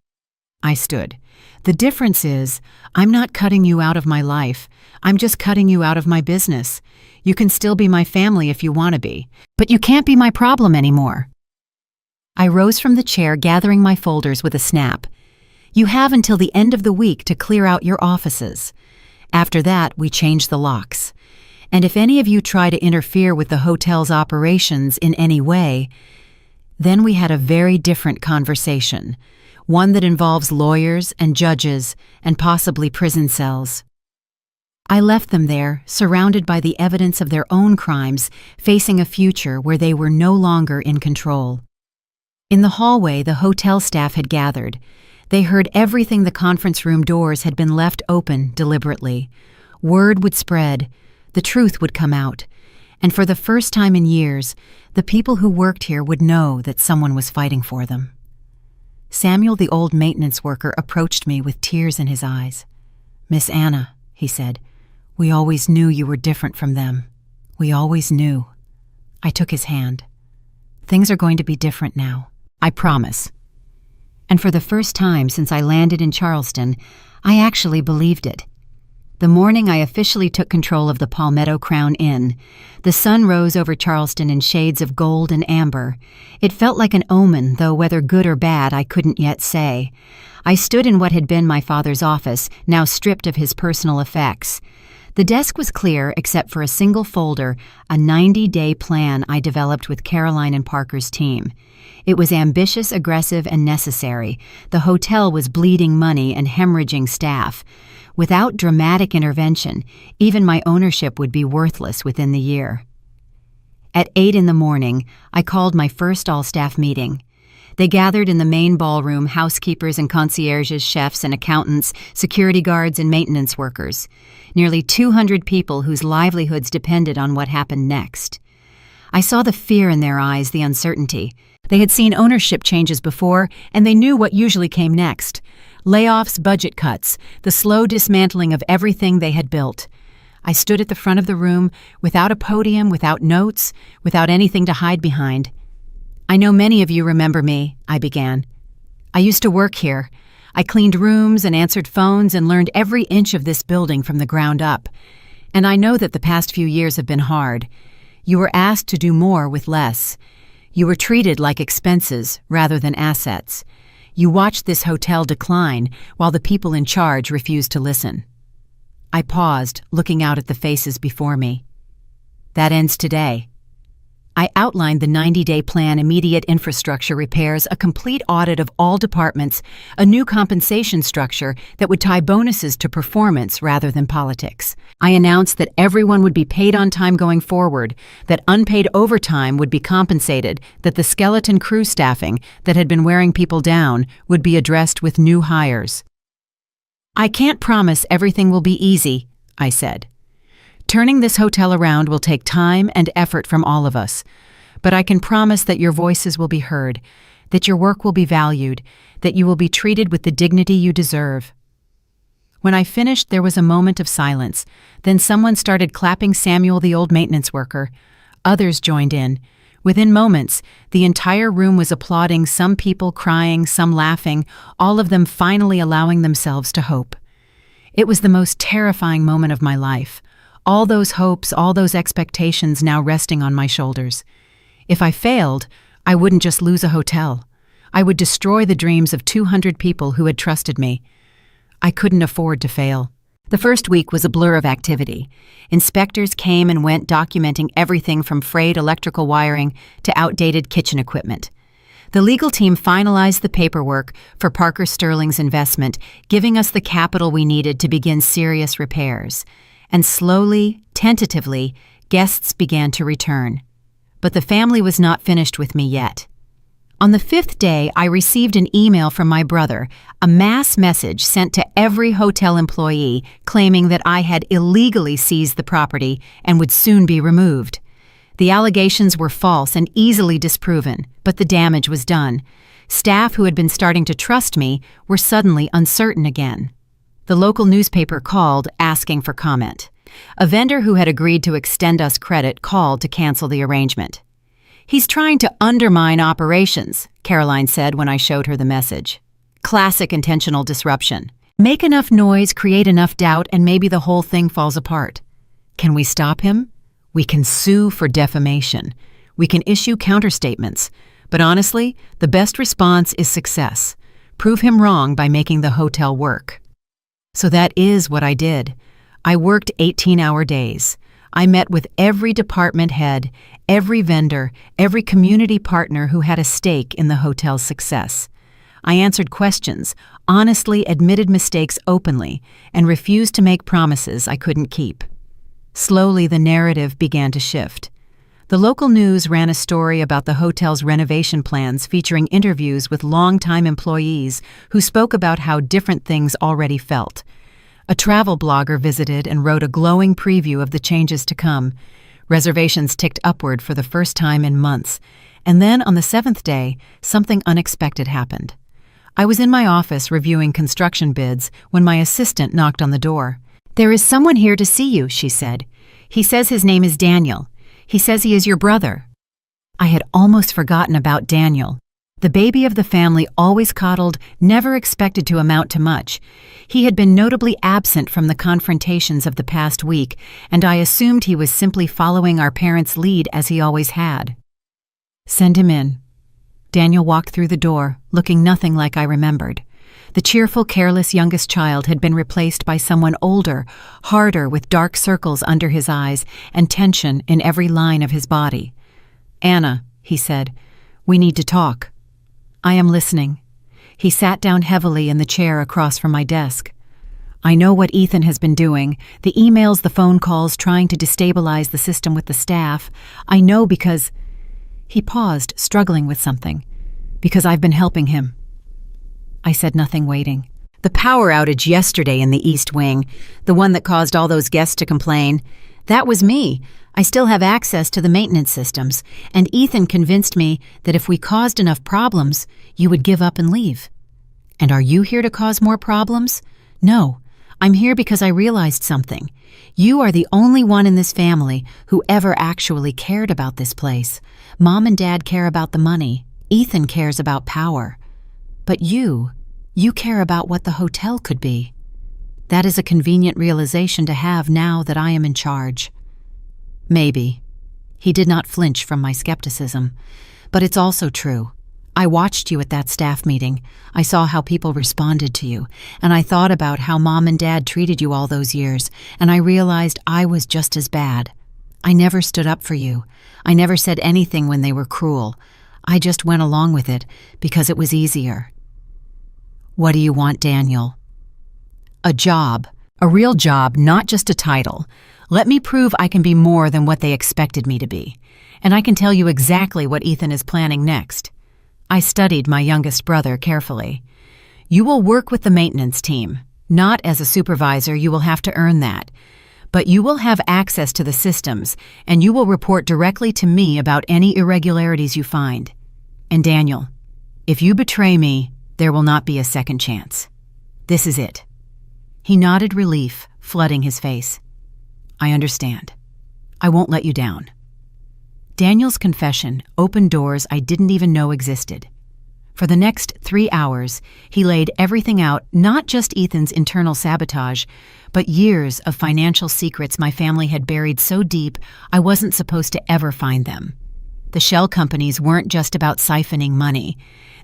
S1: I stood. "The difference is, I'm not cutting you out of my life. I'm just cutting you out of my business. You can still be my family if you want to be, but you can't be my problem anymore." I rose from the chair, gathering my folders with a snap. "You have until the end of the week to clear out your offices. After that, we change the locks. And if any of you try to interfere with the hotel's operations in any way, then we had a very different conversation. One that involves lawyers and judges and possibly prison cells." I left them there, surrounded by the evidence of their own crimes, facing a future where they were no longer in control. In the hallway, the hotel staff had gathered. They heard everything. The conference room doors had been left open deliberately. Word would spread, the truth would come out, and for the first time in years, the people who worked here would know that someone was fighting for them. Samuel, the old maintenance worker, approached me with tears in his eyes. "Miss Anna," he said, "we always knew you were different from them. We always knew." I took his hand. "Things are going to be different now. I promise." And for the first time since I landed in Charleston, I actually believed it. The morning I officially took control of the Palmetto Crown Inn, the sun rose over Charleston in shades of gold and amber. It felt like an omen, though whether good or bad I couldn't yet say. I stood in what had been my father's office, now stripped of his personal effects. The desk was clear except for a single folder, a 90-day plan I developed with Caroline and Parker's team. It was ambitious, aggressive, and necessary. The hotel was bleeding money and hemorrhaging staff. Without dramatic intervention, even my ownership would be worthless within the year. At 8 in the morning, I called my first all-staff meeting. They gathered in the main ballroom, housekeepers and concierges, chefs and accountants, security guards and maintenance workers. Nearly 200 people whose livelihoods depended on what happened next. I saw the fear in their eyes, the uncertainty. They had seen ownership changes before, and they knew what usually came next. Layoffs, budget cuts, the slow dismantling of everything they had built. I stood at the front of the room, without a podium, without notes, without anything to hide behind. "I know many of you remember me," I began. "I used to work here. I cleaned rooms and answered phones and learned every inch of this building from the ground up. And I know that the past few years have been hard. You were asked to do more with less. You were treated like expenses rather than assets. You watched this hotel decline while the people in charge refused to listen." I paused, looking out at the faces before me. "That ends today." I outlined the 90-day plan: immediate infrastructure repairs, a complete audit of all departments, a new compensation structure that would tie bonuses to performance rather than politics. I announced that everyone would be paid on time going forward, that unpaid overtime would be compensated, that the skeleton crew staffing that had been wearing people down would be addressed with new hires. "I can't promise everything will be easy," I said. "Turning this hotel around will take time and effort from all of us, but I can promise that your voices will be heard, that your work will be valued, that you will be treated with the dignity you deserve." When I finished, there was a moment of silence. Then someone started clapping Samuel, the old maintenance worker. Others joined in. Within moments, the entire room was applauding, some people crying, some laughing, all of them finally allowing themselves to hope. It was the most terrifying moment of my life. All those hopes, all those expectations now resting on my shoulders. If I failed, I wouldn't just lose a hotel. I would destroy the dreams of 200 people who had trusted me. I couldn't afford to fail. The first week was a blur of activity. Inspectors came and went, documenting everything from frayed electrical wiring to outdated kitchen equipment. The legal team finalized the paperwork for Parker Sterling's investment, giving us the capital we needed to begin serious repairs. And slowly, tentatively, guests began to return. But the family was not finished with me yet. On the 5th day, I received an email from my brother, a mass message sent to every hotel employee claiming that I had illegally seized the property and would soon be removed. The allegations were false and easily disproven, but the damage was done. Staff who had been starting to trust me were suddenly uncertain again. The local newspaper called, asking for comment. A vendor who had agreed to extend us credit called to cancel the arrangement. "He's trying to undermine operations," Caroline said when I showed her the message. "Classic intentional disruption. Make enough noise, create enough doubt, and maybe the whole thing falls apart. Can we stop him? We can sue for defamation. We can issue counterstatements. But honestly, the best response is success. Prove him wrong by making the hotel work." So that is what I did. I worked 18-hour days. I met with every department head, every vendor, every community partner who had a stake in the hotel's success. I answered questions, honestly admitted mistakes openly, and refused to make promises I couldn't keep. Slowly, the narrative began to shift. The local news ran a story about the hotel's renovation plans featuring interviews with longtime employees who spoke about how different things already felt. A travel blogger visited and wrote a glowing preview of the changes to come. Reservations ticked upward for the first time in months. And then, on the 7th day, something unexpected happened. I was in my office reviewing construction bids when my assistant knocked on the door. "There is someone here to see you," she said. "He says his name is Daniel. He says he is your brother." I had almost forgotten about Daniel. The baby of the family, always coddled, never expected to amount to much. He had been notably absent from the confrontations of the past week, and I assumed he was simply following our parents' lead as he always had. "Send him in." Daniel walked through the door, looking nothing like I remembered. The cheerful, careless youngest child had been replaced by someone older, harder, with dark circles under his eyes and tension in every line of his body. "Anna," he said, "we need to talk." "I am listening." He sat down heavily in the chair across from my desk. "I know what Ethan has been doing, the emails, the phone calls, trying to destabilize the system with the staff. I know because—" He paused, struggling with something. "Because I've been helping him." I said nothing, waiting. "The power outage yesterday in the East Wing, the one that caused all those guests to complain, that was me. I still have access to the maintenance systems, and Ethan convinced me that if we caused enough problems, you would give up and leave." "And are you here to cause more problems?" "No, I'm here because I realized something. You are the only one in this family who ever actually cared about this place. Mom and Dad care about the money. Ethan cares about power. But you care about what the hotel could be. That is a convenient realization to have now that I am in charge." "Maybe." He did not flinch from my skepticism. "But it's also true. I watched you at that staff meeting. I saw how people responded to you, and I thought about how Mom and Dad treated you all those years, and I realized I was just as bad. I never stood up for you. I never said anything when they were cruel. I just went along with it because it was easier." "What do you want, Daniel?" "A job. A real job, not just a title. Let me prove I can be more than what they expected me to be. And I can tell you exactly what Ethan is planning next." I studied my youngest brother carefully. "You will work with the maintenance team. Not as a supervisor, you will have to earn that. But you will have access to the systems, and you will report directly to me about any irregularities you find. And Daniel, if you betray me, there will not be a second chance. This is it." He nodded, relief flooding his face. "I understand. I won't let you down." Daniel's confession opened doors I didn't even know existed. For the next 3 hours, he laid everything out, not just Ethan's internal sabotage, but years of financial secrets my family had buried so deep I wasn't supposed to ever find them. The shell companies weren't just about siphoning money.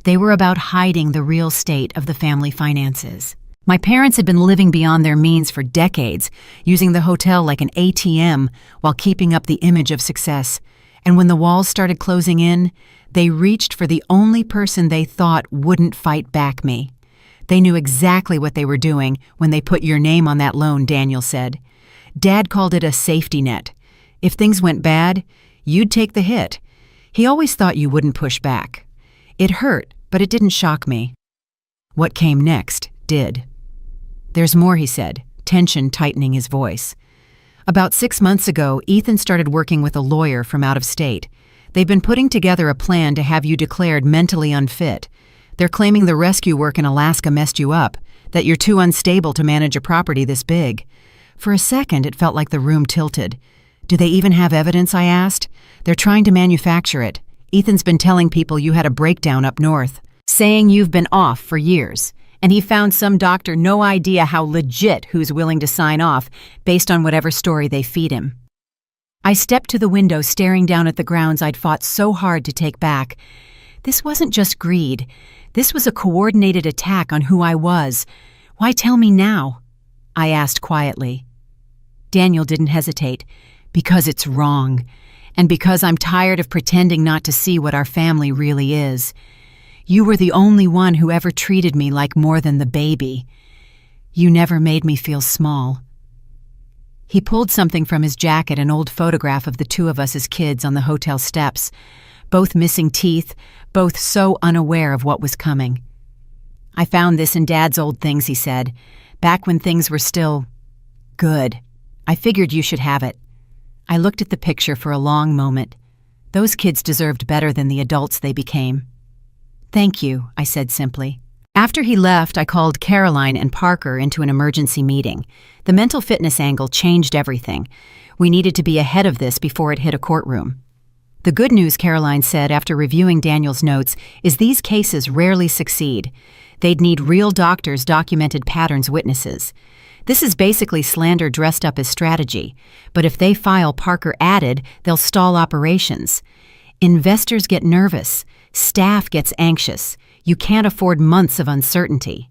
S1: They were about hiding the real state of the family finances. My parents had been living beyond their means for decades, using the hotel like an ATM while keeping up the image of success. And when the walls started closing in, they reached for the only person they thought wouldn't fight back me. "They knew exactly what they were doing when they put your name on that loan," Daniel said. "Dad called it a safety net. If things went bad, you'd take the hit. He always thought you wouldn't push back. It hurt, but it didn't shock me. What came next did." "There's more," he said, tension tightening his voice. "About 6 months ago, Ethan started working with a lawyer from out of state. They've been putting together a plan to have you declared mentally unfit. They're claiming the rescue work in Alaska messed you up, that you're too unstable to manage a property this big." For a second, it felt like the room tilted. "Do they even have evidence?" I asked. "They're trying to manufacture it. Ethan's been telling people you had a breakdown up north, saying you've been off for years. And he found some doctor, no idea how legit, who's willing to sign off based on whatever story they feed him." I stepped to the window, staring down at the grounds I'd fought so hard to take back. This wasn't just greed. This was a coordinated attack on who I was. "Why tell me now?" I asked quietly. Daniel didn't hesitate. "Because it's wrong. And because I'm tired of pretending not to see what our family really is. You were the only one who ever treated me like more than the baby. You never made me feel small." He pulled something from his jacket, an old photograph of the two of us as kids on the hotel steps, both missing teeth, both so unaware of what was coming. "I found this in Dad's old things," he said, "back when things were still good. I figured you should have it." I looked at the picture for a long moment. Those kids deserved better than the adults they became. "Thank you," I said simply. After he left, I called Caroline and Parker into an emergency meeting. The mental fitness angle changed everything. We needed to be ahead of this before it hit a courtroom. "The good news," Caroline said after reviewing Daniel's notes, "is these cases rarely succeed. They'd need real doctors, documented patterns, witnesses. This is basically slander dressed up as strategy. But if they file Parker added, they'll stall operations. Investors get nervous. Staff gets anxious. You can't afford months of uncertainty."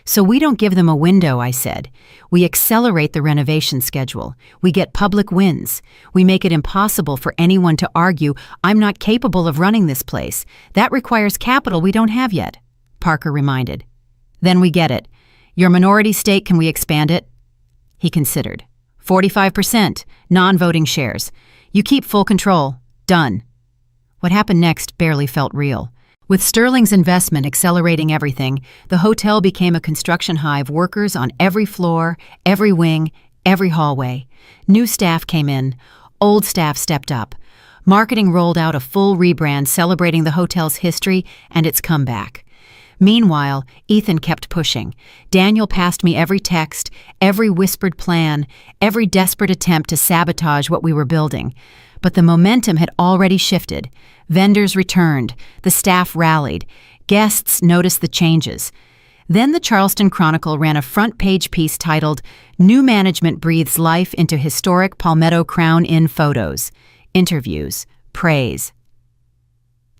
S1: "So we don't give them a window," I said. "We accelerate the renovation schedule. We get public wins. We make it impossible for anyone to argue, 'I'm not capable of running this place.' That requires capital we don't have yet," Parker reminded. "Then we get it. Your minority stake, can we expand it?" He considered. 45%, non-voting shares. You keep full control. Done." What happened next barely felt real. With Sterling's investment accelerating everything, the hotel became a construction hive, workers on every floor, every wing, every hallway. New staff came in. Old staff stepped up. Marketing rolled out a full rebrand celebrating the hotel's history and its comeback. Meanwhile, Ethan kept pushing. Daniel passed me every text, every whispered plan, every desperate attempt to sabotage what we were building. But the momentum had already shifted. Vendors returned. The staff rallied. Guests noticed the changes. Then the Charleston Chronicle ran a front-page piece titled, "New Management Breathes Life into Historic Palmetto Crown Inn Photos. Interviews. Praise."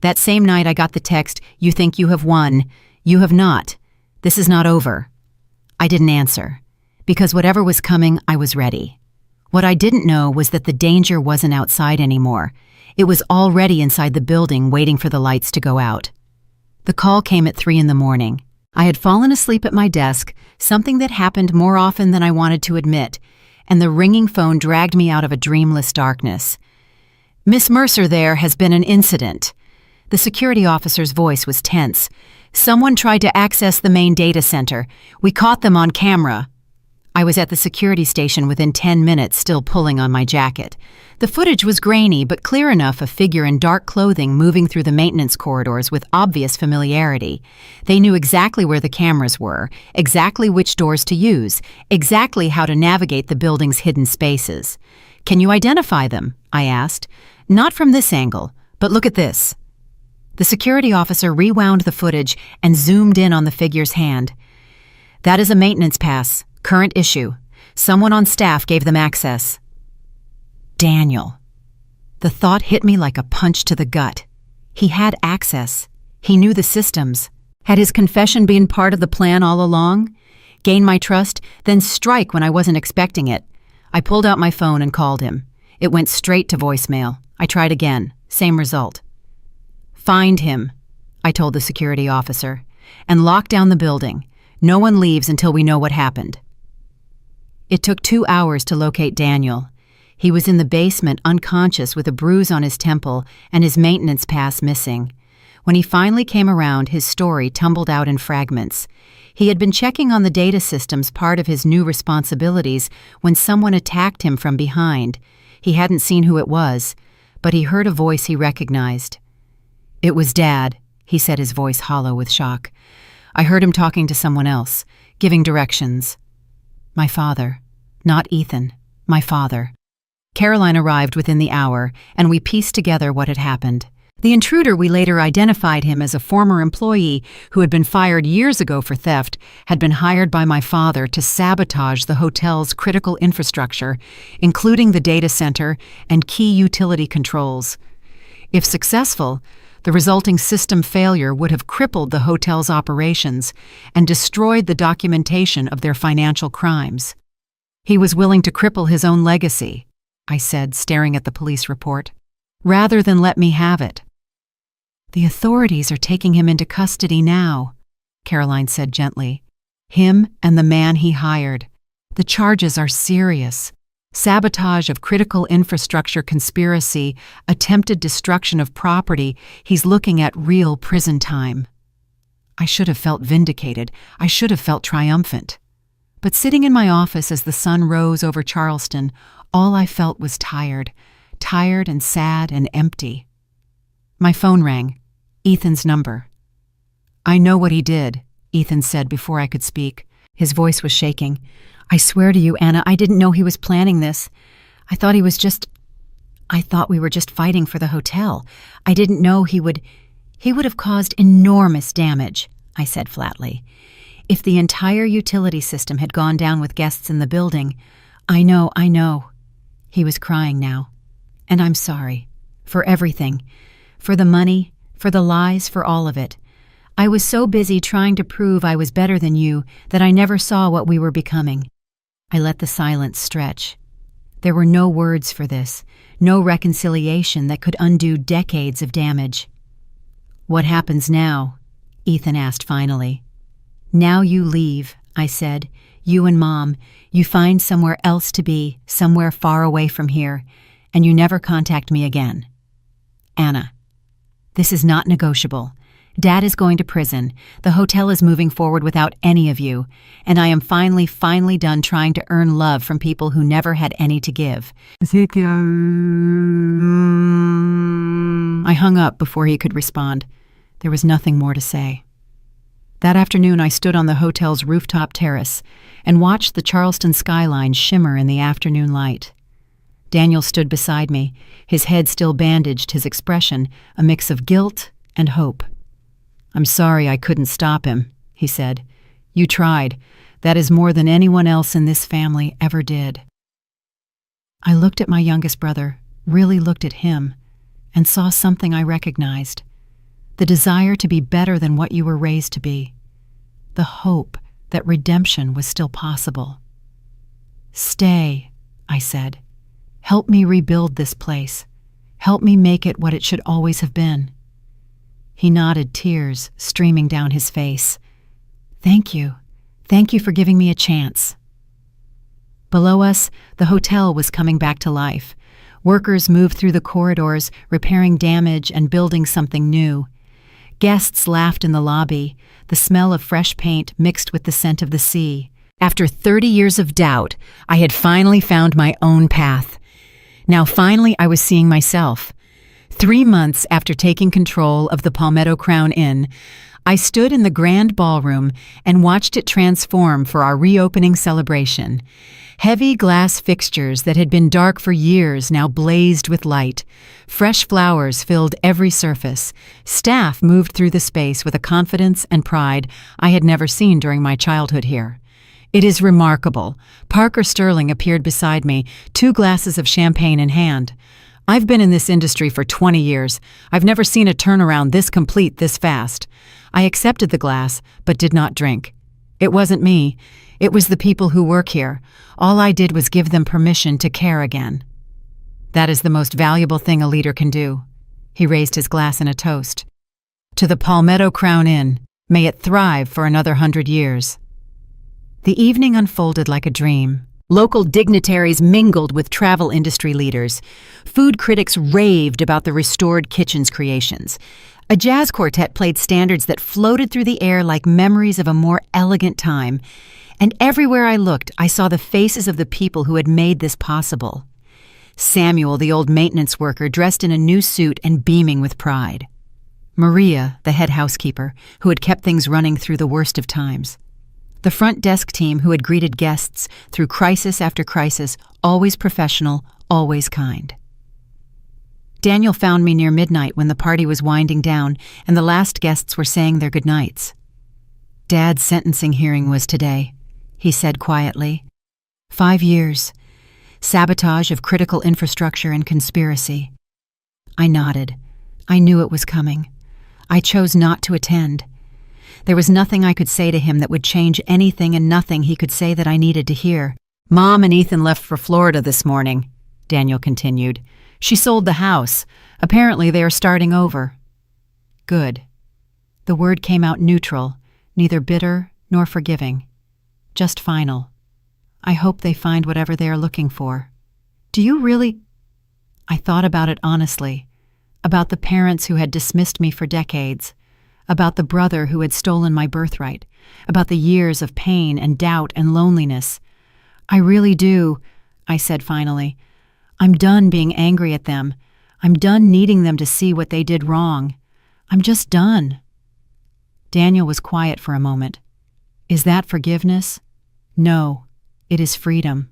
S1: That same night I got the text, "You think you have won. You have not. This is not over." I didn't answer. Because whatever was coming, I was ready. What I didn't know was that the danger wasn't outside anymore. It was already inside the building, waiting for the lights to go out. The call came at 3 a.m. I had fallen asleep at my desk, something that happened more often than I wanted to admit, and the ringing phone dragged me out of a dreamless darkness. "Miss Mercer, there has been an incident." The security officer's voice was tense. "Someone tried to access the main data center. We caught them on camera." I was at the security station within 10 minutes, still pulling on my jacket. The footage was grainy, but clear enough, a figure in dark clothing moving through the maintenance corridors with obvious familiarity. They knew exactly where the cameras were, exactly which doors to use, exactly how to navigate the building's hidden spaces. "Can you identify them?" I asked. "Not from this angle, but look at this." The security officer rewound the footage and zoomed in on the figure's hand. "That is a maintenance pass. Current issue. Someone on staff gave them access." Daniel. The thought hit me like a punch to the gut. He had access. He knew the systems. Had his confession been part of the plan all along? Gain my trust, then strike when I wasn't expecting it. I pulled out my phone and called him. It went straight to voicemail. I tried again. Same result. "Find him," I told the security officer, "and lock down the building. No one leaves until we know what happened." It took 2 hours to locate Daniel. He was in the basement, unconscious, with a bruise on his temple and his maintenance pass missing. When he finally came around, his story tumbled out in fragments. He had been checking on the data systems, part of his new responsibilities, when someone attacked him from behind. He hadn't seen who it was, but he heard a voice he recognized. "It was Dad," he said, his voice hollow with shock. "I heard him talking to someone else, giving directions." My father. Not Ethan. My father. Caroline arrived within the hour, and we pieced together what had happened. The intruder, we later identified him as a former employee who had been fired years ago for theft, had been hired by my father to sabotage the hotel's critical infrastructure, including the data center and key utility controls. If successful, the resulting system failure would have crippled the hotel's operations and destroyed the documentation of their financial crimes. He was willing to cripple his own legacy, I said, staring at the police report, rather than let me have it. "The authorities are taking him into custody now," Caroline said gently. "Him and the man he hired. The charges are serious. Sabotage of critical infrastructure conspiracy, attempted destruction of property. He's looking at real prison time." I should have felt vindicated. I should have felt triumphant. But sitting in my office as the sun rose over Charleston, all I felt was tired and sad and empty. My phone rang. Ethan's number. "I know what he did," Ethan said before I could speak. His voice was shaking. "I swear to you, Anna, I didn't know he was planning this. I thought we were just fighting for the hotel. I didn't know he would have caused enormous damage," I said flatly. "If the entire utility system had gone down with guests in the building, I know." He was crying now. "And I'm sorry. For everything. For the money, for the lies, for all of it. I was so busy trying to prove I was better than you that I never saw what we were becoming." I let the silence stretch. There were no words for this, no reconciliation that could undo decades of damage. "What happens now?" Ethan asked finally. "Now you leave," I said. "You and Mom. You find somewhere else to be, somewhere far away from here, and you never contact me again." "Anna, this is not negotiable. Dad is going to prison. The hotel is moving forward without any of you, and I am finally done trying to earn love from people who never had any to give." I hung up before he could respond. There was nothing more to say. That afternoon, I stood on the hotel's rooftop terrace and watched the Charleston skyline shimmer in the afternoon light. Daniel stood beside me, his head still bandaged, his expression a mix of guilt and hope. "I'm sorry I couldn't stop him," he said. "You tried. That is more than anyone else in this family ever did." I looked at my youngest brother, really looked at him, and saw something I recognized. The desire to be better than what you were raised to be. The hope that redemption was still possible. "Stay," I said. "Help me rebuild this place. Help me make it what it should always have been." He nodded, tears streaming down his face. "Thank you. Thank you for giving me a chance." Below us, the hotel was coming back to life. Workers moved through the corridors, repairing damage and building something new. Guests laughed in the lobby, the smell of fresh paint mixed with the scent of the sea. After 30 years of doubt, I had finally found my own path. Now finally I was seeing myself. 3 months after taking control of the Palmetto Crown Inn, I stood in the grand ballroom and watched it transform for our reopening celebration. Heavy glass fixtures that had been dark for years now blazed with light. Fresh flowers filled every surface. Staff moved through the space with a confidence and pride I had never seen during my childhood here. It is remarkable. Parker Sterling appeared beside me, 2 glasses of champagne in hand. I've been in this industry for 20 years. I've never seen a turnaround this complete this fast. I accepted the glass, but did not drink. It wasn't me. It was the people who work here. All I did was give them permission to care again. That is the most valuable thing a leader can do. He raised his glass in a toast. To the Palmetto Crown Inn. May it thrive for another 100 years. The evening unfolded like a dream. Local dignitaries mingled with travel industry leaders. Food critics raved about the restored kitchen's creations. A jazz quartet played standards that floated through the air like memories of a more elegant time. And everywhere I looked, I saw the faces of the people who had made this possible. Samuel, the old maintenance worker, dressed in a new suit and beaming with pride. Maria, the head housekeeper, who had kept things running through the worst of times. The front desk team who had greeted guests through crisis after crisis, always professional, always kind. Daniel found me near midnight when the party was winding down and the last guests were saying their goodnights. "Dad's sentencing hearing was today," he said quietly. 5 years. Sabotage of critical infrastructure and conspiracy. I nodded. I knew it was coming. I chose not to attend. There was nothing I could say to him that would change anything and nothing he could say that I needed to hear. "Mom and Ethan left for Florida this morning," Daniel continued. "She sold the house. Apparently they are starting over." Good. The word came out neutral, neither bitter nor forgiving. Just final. I hope they find whatever they are looking for. Do you really? I thought about it honestly. About the parents who had dismissed me for decades. About the brother who had stolen my birthright. About the years of pain and doubt and loneliness. I really do, I said finally. I'm done being angry at them. I'm done needing them to see what they did wrong. I'm just done. Daniel was quiet for a moment. Is that forgiveness? No, it is freedom.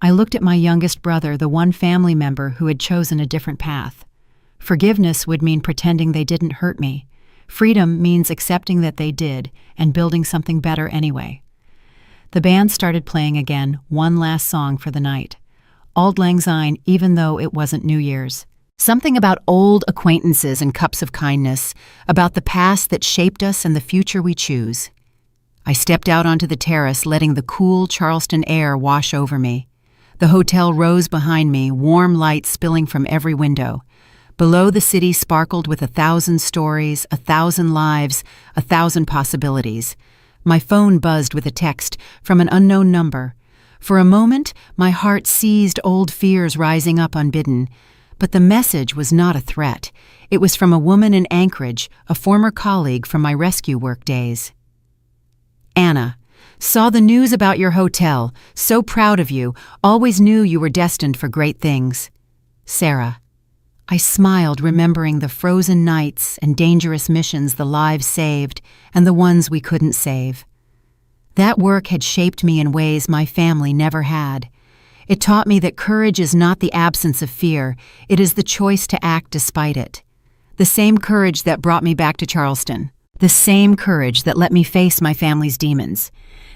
S1: I looked at my youngest brother, the one family member who had chosen a different path. Forgiveness would mean pretending they didn't hurt me. Freedom means accepting that they did and building something better anyway. The band started playing again, one last song for the night. Auld Lang Syne, even though it wasn't New Year's. Something about old acquaintances and cups of kindness, about the past that shaped us and the future we choose. I stepped out onto the terrace, letting the cool Charleston air wash over me. The hotel rose behind me, warm light spilling from every window. Below, the city sparkled with 1,000 stories, 1,000 lives, 1,000 possibilities. My phone buzzed with a text from an unknown number. For a moment, my heart seized old fears rising up unbidden. But the message was not a threat. It was from a woman in Anchorage, a former colleague from my rescue work days. Anna, saw the news about your hotel. So proud of you. Always knew you were destined for great things. Sarah. I smiled, remembering the frozen nights and dangerous missions the lives saved and the ones we couldn't save. That work had shaped me in ways my family never had. It taught me that courage is not the absence of fear, it is the choice to act despite it. The same courage that brought me back to Charleston. The same courage that let me face my family's demons.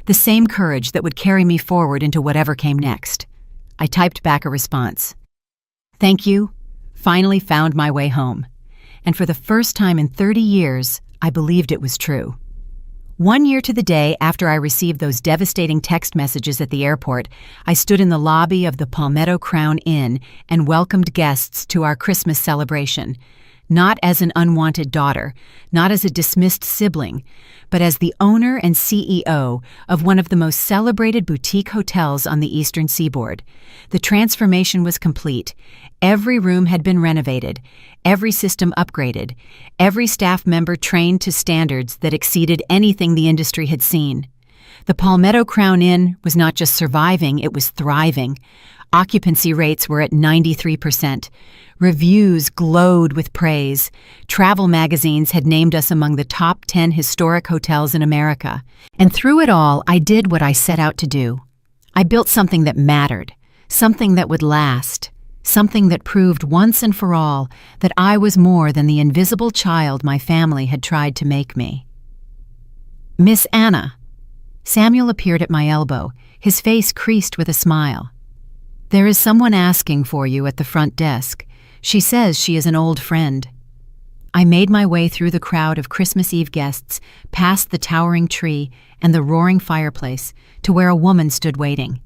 S1: The same courage that would carry me forward into whatever came next. I typed back a response. Thank you. Finally found my way home. And for the first time in 30 years, I believed it was true. 1 year to the day after I received those devastating text messages at the airport, I stood in the lobby of the Palmetto Crown Inn and welcomed guests to our Christmas celebration, not as an unwanted daughter, not as a dismissed sibling, but as the owner and CEO of one of the most celebrated boutique hotels on the Eastern Seaboard. The transformation was complete. Every room had been renovated, every system upgraded, every staff member trained to standards that exceeded anything the industry had seen. The Palmetto Crown Inn was not just surviving, it was thriving. Occupancy rates were at 93%. Reviews glowed with praise. Travel magazines had named us among the top 10 historic hotels in America. And through it all, I did what I set out to do. I built something that mattered, something that would last, something that proved once and for all that I was more than the invisible child my family had tried to make me. Miss Anna. Samuel appeared at my elbow, his face creased with a smile. There is someone asking for you at the front desk. She says she is an old friend. I made my way through the crowd of Christmas Eve guests, past the towering tree and the roaring fireplace, to where a woman stood waiting.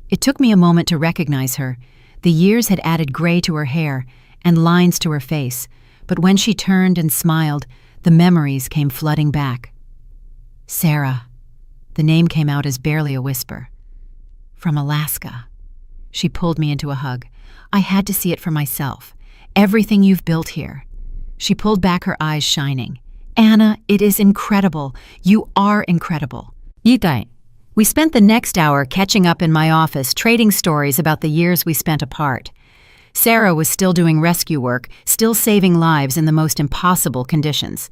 S1: It took me a moment to recognize her. The years had added gray to her hair and lines to her face, but when she turned and smiled, the memories came flooding back. Sarah. The name came out as barely a whisper. From Alaska. She pulled me into a hug. I had to see it for myself. Everything you've built here. She pulled back, her eyes shining. Anna, it is incredible. You are incredible. Yitai. We spent the next hour catching up in my office, trading stories about the years we spent apart. Sarah was still doing rescue work, still saving lives in the most impossible conditions.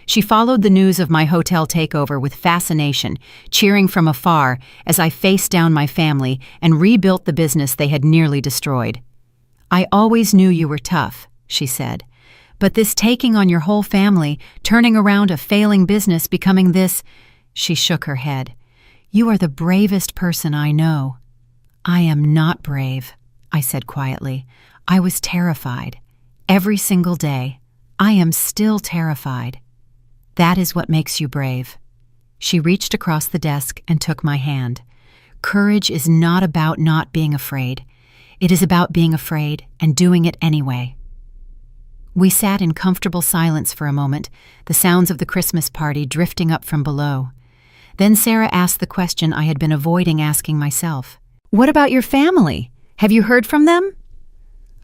S1: She followed the news of my hotel takeover with fascination, cheering from afar as I faced down my family and rebuilt the business they had nearly destroyed. I always knew you were tough, she said. But this taking on your whole family, turning around a failing business, becoming this... She shook her head. You are the bravest person I know. I am not brave, I said quietly. I was terrified. Every single day. I am still terrified. That is what makes you brave. She reached across the desk and took my hand. Courage is not about not being afraid. It is about being afraid and doing it anyway. We sat in comfortable silence for a moment, the sounds of the Christmas party drifting up from below. Then Sarah asked the question I had been avoiding asking myself. "What about your family? Have you heard from them?"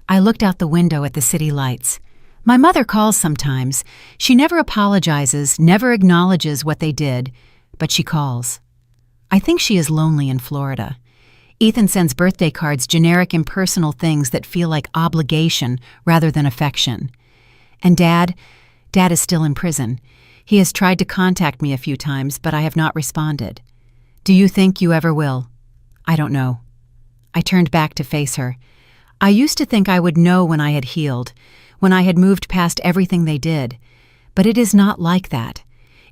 S1: I looked out the window at the city lights. My mother calls sometimes. She never apologizes, never acknowledges what they did, but she calls. I think she is lonely in Florida. Ethan sends birthday cards, generic impersonal things that feel like obligation rather than affection. And Dad is still in prison. He has tried to contact me a few times, but I have not responded. Do you think you ever will? I don't know. I turned back to face her. I used to think I would know when I had healed, when I had moved past everything they did. But it is not like that.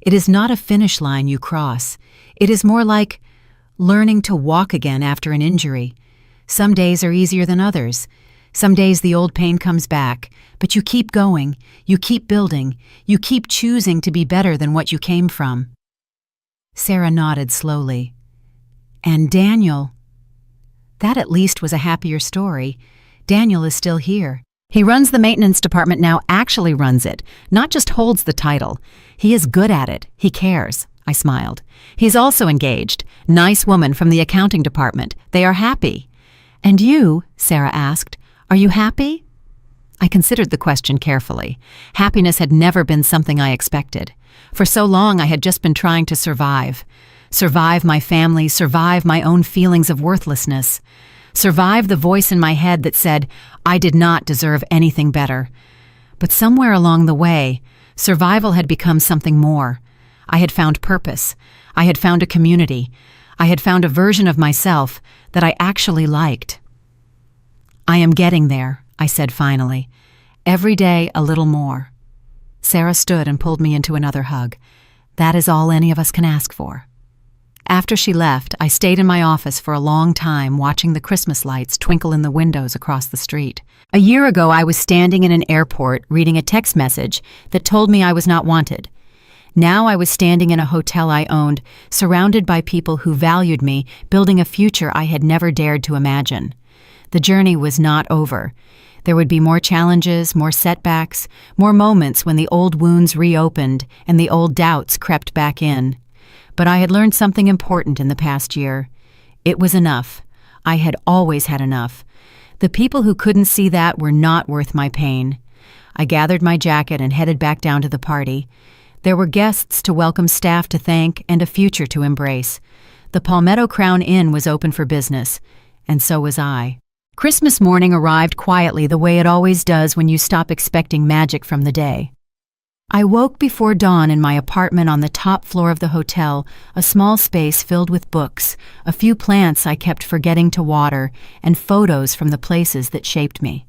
S1: It is not a finish line you cross. It is more like learning to walk again after an injury. Some days are easier than others. Some days the old pain comes back, but you keep going, you keep building, you keep choosing to be better than what you came from. Sarah nodded slowly. And Daniel? That at least was a happier story. Daniel is still here. He runs the maintenance department now, actually runs it, not just holds the title. He is good at it. He cares. I smiled. He's also engaged. Nice woman from the accounting department. They are happy. And you, Sarah asked, are you happy? I considered the question carefully. Happiness had never been something I expected. For so long I had just been trying to survive. Survive my family, survive my own feelings of worthlessness. Survive the voice in my head that said I did not deserve anything better. But somewhere along the way, survival had become something more. I had found purpose. I had found a community. I had found a version of myself that I actually liked. I am getting there, I said finally. Every day a little more. Sarah stood and pulled me into another hug. That is all any of us can ask for. After she left, I stayed in my office for a long time watching the Christmas lights twinkle in the windows across the street. A year ago, I was standing in an airport reading a text message that told me I was not wanted. Now I was standing in a hotel I owned, surrounded by people who valued me, building a future I had never dared to imagine. The journey was not over. There would be more challenges, more setbacks, more moments when the old wounds reopened and the old doubts crept back in. But I had learned something important in the past year. It was enough. I had always had enough. The people who couldn't see that were not worth my pain. I gathered my jacket and headed back down to the party. There were guests to welcome, staff to thank, and a future to embrace. The Palmetto Crown Inn was open for business, and so was I. Christmas morning arrived quietly the way it always does when you stop expecting magic from the day. I woke before dawn in my apartment on the top floor of the hotel, a small space filled with books, a few plants I kept forgetting to water, and photos from the places that shaped me.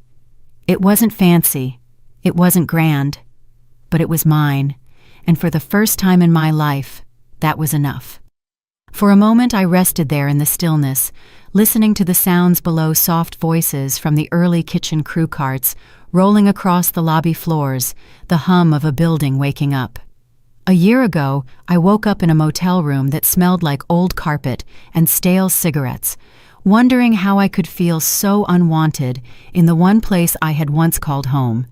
S1: It wasn't fancy, it wasn't grand, but it was mine, and for the first time in my life, that was enough. For a moment I rested there in the stillness, listening to the sounds below, soft voices from the early kitchen crew carts, rolling across the lobby floors, the hum of a building waking up. A year ago, I woke up in a motel room that smelled like old carpet and stale cigarettes, wondering how I could feel so unwanted in the one place I had once called home.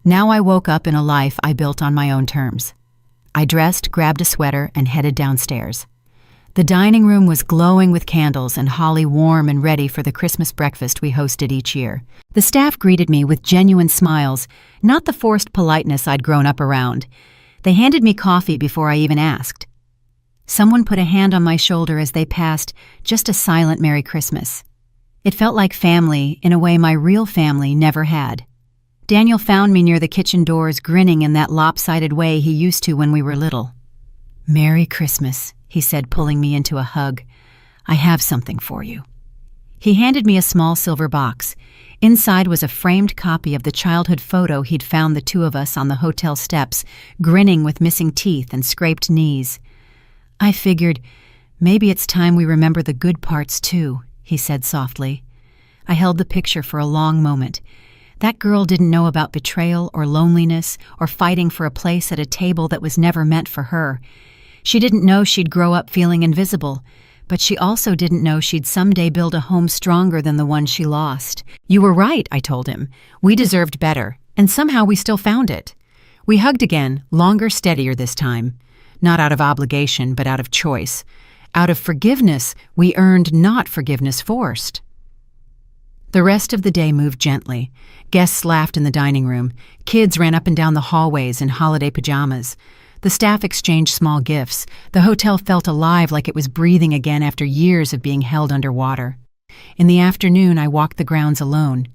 S1: Now I woke up in a life I built on my own terms. I dressed, grabbed a sweater, and headed downstairs. The dining room was glowing with candles and holly, warm and ready for the Christmas breakfast we hosted each year. The staff greeted me with genuine smiles, not the forced politeness I'd grown up around. They handed me coffee before I even asked. Someone put a hand on my shoulder as they passed, just a silent Merry Christmas. It felt like family in a way my real family never had. Daniel found me near the kitchen doors, grinning in that lopsided way he used to when we were little. "Merry Christmas," he said, pulling me into a hug. "I have something for you." He handed me a small silver box. Inside was a framed copy of the childhood photo he'd found the two of us on the hotel steps, grinning with missing teeth and scraped knees. "I figured, maybe it's time we remember the good parts too," he said softly. I held the picture for a long moment. That girl didn't know about betrayal or loneliness or fighting for a place at a table that was never meant for her. She didn't know she'd grow up feeling invisible, but she also didn't know she'd someday build a home stronger than the one she lost. "You were right," I told him. "We deserved better. And somehow we still found it. We hugged again, longer, steadier this time. Not out of obligation, but out of choice. Out of forgiveness we earned, not forgiveness forced. The rest of the day moved gently. Guests laughed in the dining room. Kids ran up and down the hallways in holiday pajamas. The staff exchanged small gifts. The hotel felt alive, like it was breathing again after years of being held underwater. In the afternoon, I walked the grounds alone.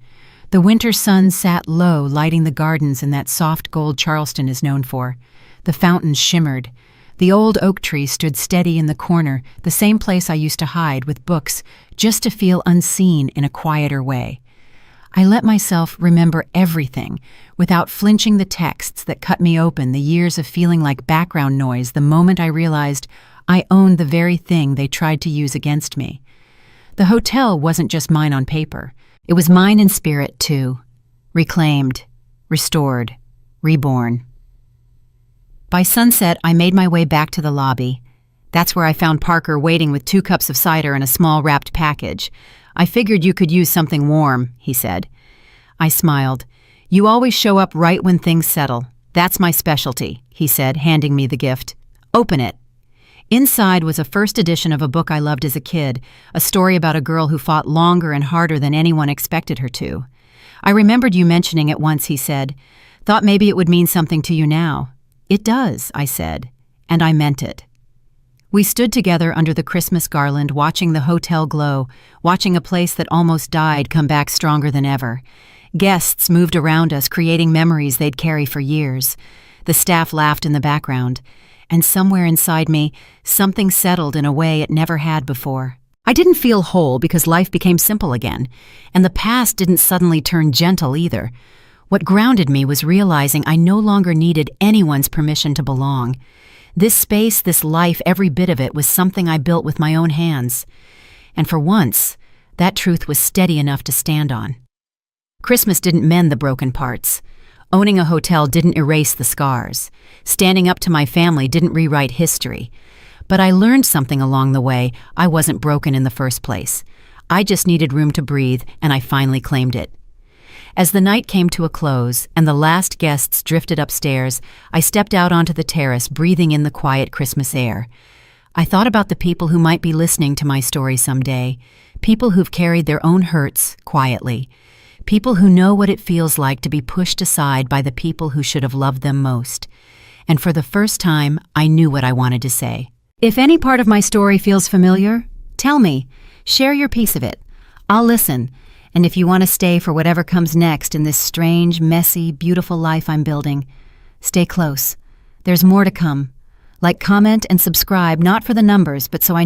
S1: The winter sun sat low, lighting the gardens in that soft gold Charleston is known for. The fountains shimmered. The old oak tree stood steady in the corner, the same place I used to hide with books, just to feel unseen in a quieter way. I let myself remember everything, without flinching the texts that cut me open, the years of feeling like background noise the moment I realized I owned the very thing they tried to use against me. The hotel wasn't just mine on paper. It was mine in spirit, too. Reclaimed, restored, reborn. By sunset, I made my way back to the lobby. That's where I found Parker waiting with 2 cups of cider and a small wrapped package. "I figured you could use something warm," he said. I smiled. "You always show up right when things settle. That's my specialty," he said, handing me the gift. "Open it." Inside was a first edition of a book I loved as a kid, a story about a girl who fought longer and harder than anyone expected her to. "I remembered you mentioning it once," he said. "Thought maybe it would mean something to you now." "It does," I said, and I meant it. We stood together under the Christmas garland, watching the hotel glow, watching a place that almost died come back stronger than ever. Guests moved around us, creating memories they'd carry for years. The staff laughed in the background, and somewhere inside me, something settled in a way it never had before. I didn't feel whole because life became simple again, and the past didn't suddenly turn gentle either. What grounded me was realizing I no longer needed anyone's permission to belong. This space, this life, every bit of it was something I built with my own hands. And for once, that truth was steady enough to stand on. Christmas didn't mend the broken parts. Owning a hotel didn't erase the scars. Standing up to my family didn't rewrite history. But I learned something along the way. I wasn't broken in the first place. I just needed room to breathe, and I finally claimed it. As the night came to a close and the last guests drifted upstairs, I stepped out onto the terrace, breathing in the quiet Christmas air. I thought about the people who might be listening to my story someday, people who've carried their own hurts quietly, people who know what it feels like to be pushed aside by the people who should have loved them most. And for the first time, I knew what I wanted to say. If any part of my story feels familiar, tell me. Share your piece of it. I'll listen. And if you want to stay for whatever comes next in this strange, messy, beautiful life I'm building, stay close. There's more to come. Like, comment, and subscribe, not for the numbers, but so I